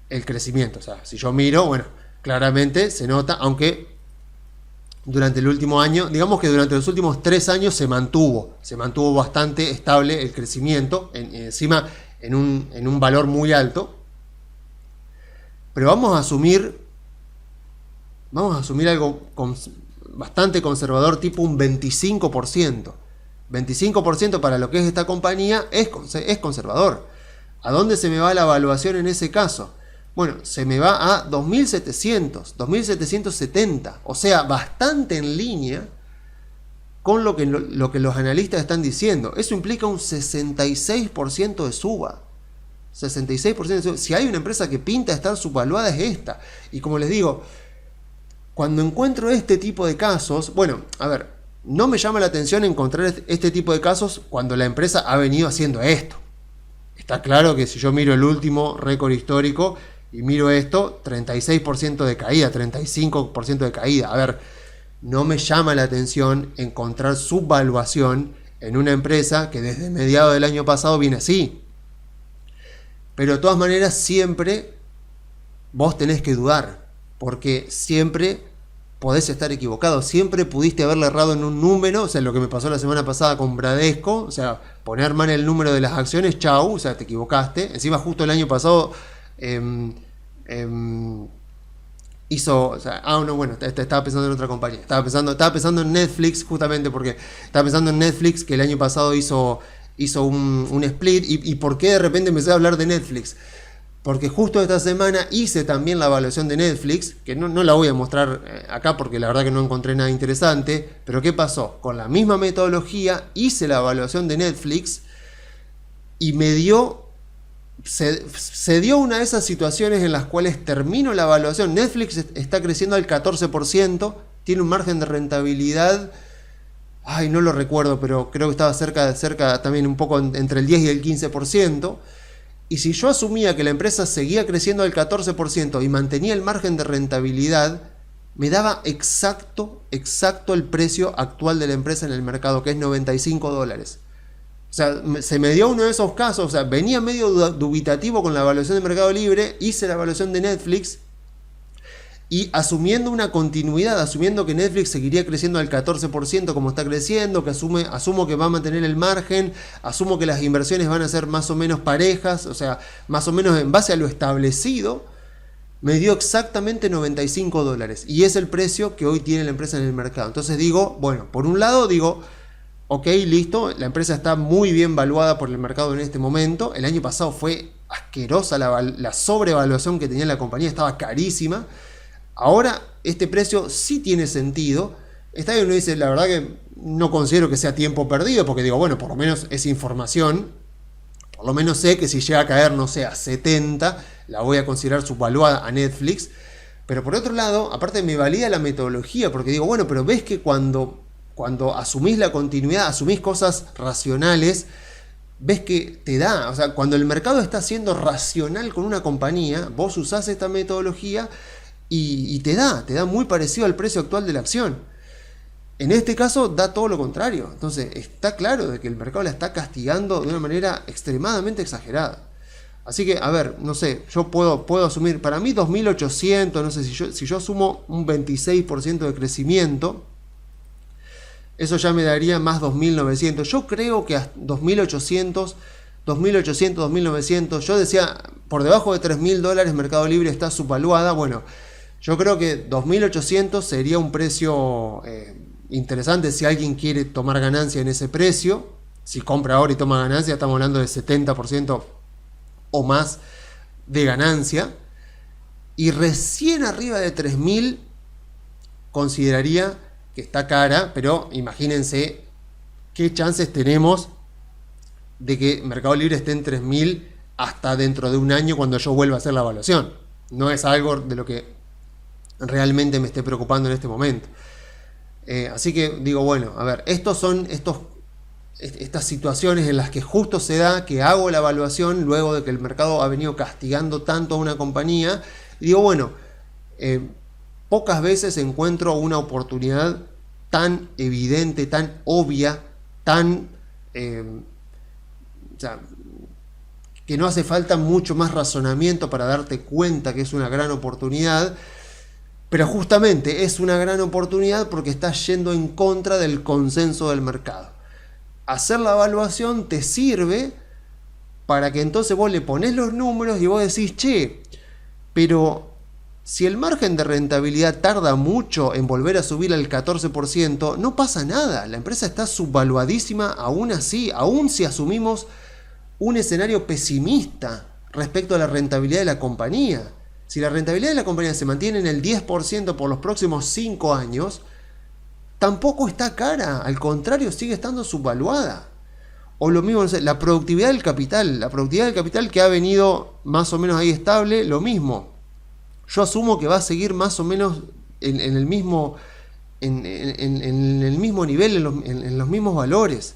el crecimiento. O sea, si yo miro, bueno, claramente se nota, aunque durante el último año, digamos que durante los últimos 3 años se mantuvo bastante estable el crecimiento, encima en un valor muy alto. Pero vamos a asumir algo bastante conservador, tipo un 25%. 25% para lo que es esta compañía es conservador. ¿A dónde se me va la evaluación en ese caso? Bueno, se me va a 2.700, 2.770, o sea, bastante en línea con lo que los analistas están diciendo. Eso implica un 66% de suba. 66% de suba. Si hay una empresa que pinta estar subvaluada, es esta. Y como les digo, cuando encuentro este tipo de casos, bueno, a ver, no me llama la atención encontrar este tipo de casos cuando la empresa ha venido haciendo esto. Está claro que si yo miro el último récord histórico y miro esto, 36% de caída, 35% de caída. A ver, no me llama la atención encontrar subvaluación en una empresa que desde mediados del año pasado viene así. Pero de todas maneras siempre vos tenés que dudar, porque siempre podés estar equivocado, siempre pudiste haberle errado en un número. O sea, lo que me pasó la semana pasada con Bradesco, o sea, poner mal el número de las acciones, chau, o sea, te equivocaste. Encima justo el año pasado hizo, o sea, no, bueno, estaba pensando en otra compañía, estaba pensando en Netflix, justamente porque estaba pensando en Netflix, que el año pasado hizo un split. Y ¿por qué de repente empecé a hablar de Netflix? Porque justo esta semana hice también la evaluación de Netflix, que no la voy a mostrar acá porque la verdad que no encontré nada interesante. Pero ¿qué pasó? Con la misma metodología hice la evaluación de Netflix y se dio una de esas situaciones en las cuales termino la evaluación. Netflix está creciendo al 14%, tiene un margen de rentabilidad, no lo recuerdo, pero creo que estaba cerca también, un poco entre el 10 y el 15%. Y si yo asumía que la empresa seguía creciendo al 14% y mantenía el margen de rentabilidad, me daba exacto el precio actual de la empresa en el mercado, que es $95. O sea, se me dio uno de esos casos. O sea, venía medio dubitativo con la evaluación de Mercado Libre, hice la evaluación de Netflix y asumiendo una continuidad, asumiendo que Netflix seguiría creciendo al 14% como está creciendo, que asumo que va a mantener el margen, asumo que las inversiones van a ser más o menos parejas, o sea, más o menos en base a lo establecido, me dio exactamente $95. Y es el precio que hoy tiene la empresa en el mercado. Entonces digo, bueno, por un lado digo, ok, listo, la empresa está muy bien valuada por el mercado en este momento. El año pasado fue asquerosa la sobrevaluación que tenía la compañía, estaba carísima. Ahora este precio sí tiene sentido. Está bien, uno dice, la verdad que no considero que sea tiempo perdido, porque digo, bueno, por lo menos es información. Por lo menos sé que si llega a caer, no sé, a 70, la voy a considerar subvaluada a Netflix. Pero por otro lado, aparte me valida la metodología, porque digo, bueno, pero ves que cuando asumís la continuidad, asumís cosas racionales, ves que te da, o sea, cuando el mercado está siendo racional con una compañía, vos usás esta metodología y te da muy parecido al precio actual de la acción. En este caso da todo lo contrario. Entonces está claro de que el mercado la está castigando de una manera extremadamente exagerada. Así que, a ver, no sé, yo puedo asumir, para mí 2.800, no sé, si yo asumo un 26% de crecimiento, eso ya me daría más 2.900. Yo creo que a 2.800, 2.900, yo decía, por debajo de $3.000 Mercado Libre está subvaluada. Bueno, yo creo que 2.800 sería un precio interesante si alguien quiere tomar ganancia en ese precio. Si compra ahora y toma ganancia, estamos hablando de 70% o más de ganancia. Y recién arriba de 3.000 consideraría que está cara, pero imagínense qué chances tenemos de que Mercado Libre esté en 3.000 hasta dentro de un año cuando yo vuelva a hacer la evaluación. No es algo de lo que realmente me esté preocupando en este momento. Así que digo, bueno, a ver, estas situaciones en las que justo se da que hago la evaluación luego de que el mercado ha venido castigando tanto a una compañía, y digo, bueno, pocas veces encuentro una oportunidad tan evidente, tan obvia, tan o sea, que no hace falta mucho más razonamiento para darte cuenta que es una gran oportunidad. Pero justamente es una gran oportunidad porque estás yendo en contra del consenso del mercado. Hacer la evaluación te sirve para que entonces vos le pones los números y vos decís, che, pero si el margen de rentabilidad tarda mucho en volver a subir al 14%, no pasa nada. La empresa está subvaluadísima aún así, aún si asumimos un escenario pesimista respecto a la rentabilidad de la compañía. Si la rentabilidad de la compañía se mantiene en el 10% por los próximos 5 años, tampoco está cara, al contrario, sigue estando subvaluada. O lo mismo, no sé, la productividad del capital que ha venido más o menos ahí estable, lo mismo. Yo asumo que va a seguir más o menos en el mismo nivel, en los mismos valores.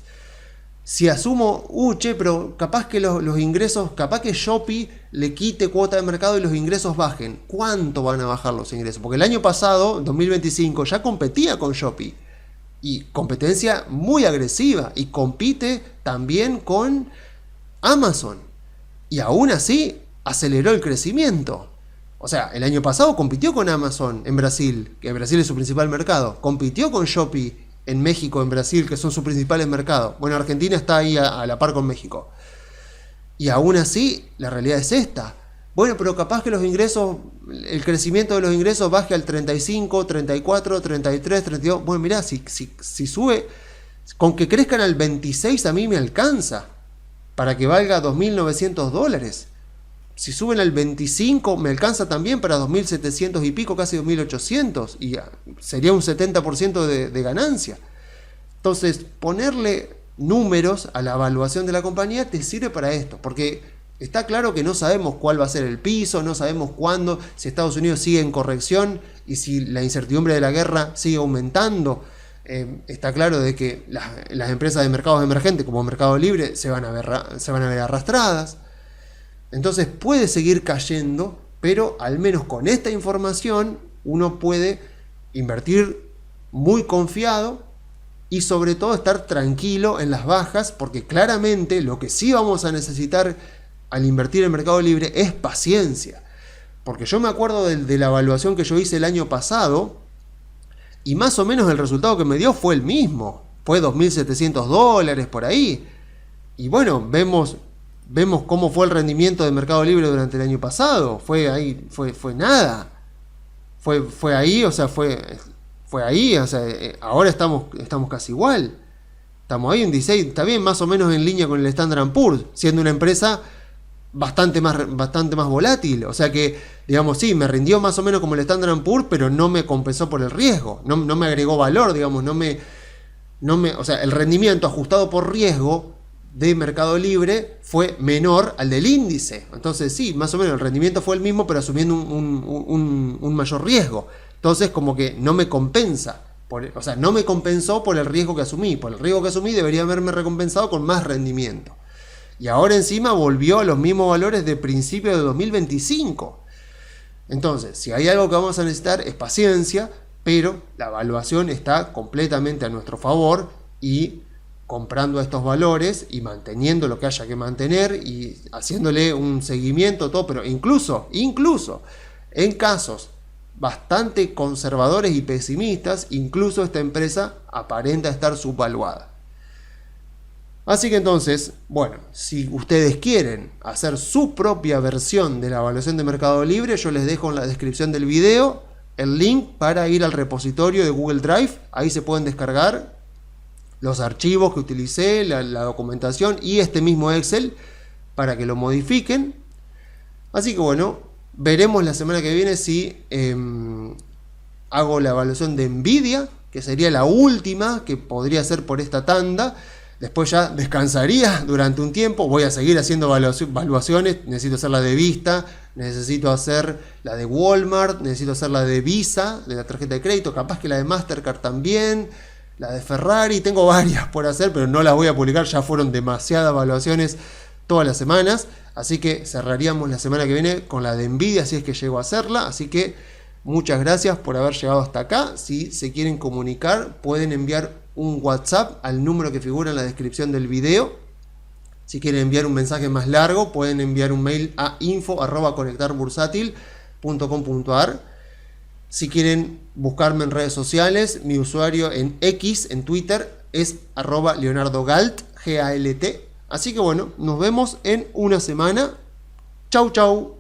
Si asumo, che, pero capaz que los ingresos, capaz que Shopee le quite cuota de mercado y los ingresos bajen. ¿Cuánto van a bajar los ingresos? Porque el año pasado, 2025, ya competía con Shopee. Y competencia muy agresiva. Y compite también con Amazon. Y aún así, aceleró el crecimiento. O sea, el año pasado compitió con Amazon en Brasil, que Brasil es su principal mercado. Compitió con Shopee en México, en Brasil, que son sus principales mercados. Bueno, Argentina está ahí a la par con México. Y aún así, la realidad es esta. Bueno, pero capaz que los ingresos, el crecimiento de los ingresos baje al 35, 34, 33, 32. Bueno, mirá, si sube, con que crezcan al 26 a mí me alcanza para que valga $2.900. Si suben al 25 me alcanza también para 2.700 y pico, casi 2.800, y sería un 70% de ganancia. Entonces, ponerle números a la evaluación de la compañía te sirve para esto, porque está claro que no sabemos cuál va a ser el piso, no sabemos cuándo, si Estados Unidos sigue en corrección y si la incertidumbre de la guerra sigue aumentando. Está claro de que las empresas de mercados emergentes como Mercado Libre se van a ver arrastradas. Entonces puede seguir cayendo, pero al menos con esta información uno puede invertir muy confiado y sobre todo estar tranquilo en las bajas, porque claramente lo que sí vamos a necesitar al invertir en Mercado Libre es paciencia. Porque yo me acuerdo de la evaluación que yo hice el año pasado y más o menos el resultado que me dio fue el mismo. Fue $2.700 por ahí. Y bueno, vemos cómo fue el rendimiento de Mercado Libre durante el año pasado. Fue nada. Fue ahí, o sea, fue ahí, o sea, ahora estamos casi igual. Estamos ahí en 16, está bien, más o menos en línea con el Standard & Poor's, siendo una empresa bastante más volátil. O sea que, digamos, sí, me rindió más o menos como el Standard & Poor's, pero no me compensó por el riesgo. No me agregó valor, digamos, o sea, el rendimiento ajustado por riesgo de Mercado Libre fue menor al del índice. Entonces sí, más o menos el rendimiento fue el mismo, pero asumiendo un mayor riesgo. Entonces como que no me compensa. O sea, no me compensó por el riesgo que asumí. Por el riesgo que asumí debería haberme recompensado con más rendimiento. y ahora encima volvió a los mismos valores de principio de 2025. Entonces, si hay algo que vamos a necesitar es paciencia, pero la evaluación está completamente a nuestro favor y comprando estos valores y manteniendo lo que haya que mantener y haciéndole un seguimiento, todo, pero incluso en casos bastante conservadores y pesimistas, incluso esta empresa aparenta estar subvaluada. Así que entonces, bueno, si ustedes quieren hacer su propia versión de la evaluación de Mercado Libre, yo les dejo en la descripción del video el link para ir al repositorio de Google Drive. Ahí se pueden descargar los archivos que utilicé, la documentación y este mismo Excel para que lo modifiquen. Así que bueno, veremos la semana que viene si hago la evaluación de Nvidia, que sería la última que podría hacer por esta tanda. Después ya descansaría durante un tiempo. Voy a seguir haciendo evaluaciones. Necesito hacer la de Vista, necesito hacer la de Walmart, necesito hacer la de Visa, de la tarjeta de crédito, capaz que la de Mastercard también, la de Ferrari. Tengo varias por hacer, pero no las voy a publicar. Ya fueron demasiadas evaluaciones todas las semanas. Así que cerraríamos la semana que viene con la de Nvidia, si es que llego a hacerla. Así que muchas gracias por haber llegado hasta acá. Si se quieren comunicar, pueden enviar un WhatsApp al número que figura en la descripción del video. Si quieren enviar un mensaje más largo, pueden enviar un mail a info@conectarbursátil.com.ar. Si quieren buscarme en redes sociales, mi usuario en X, en Twitter, es @leonardogalt, Galt. Así que bueno, nos vemos en una semana. Chau, chau.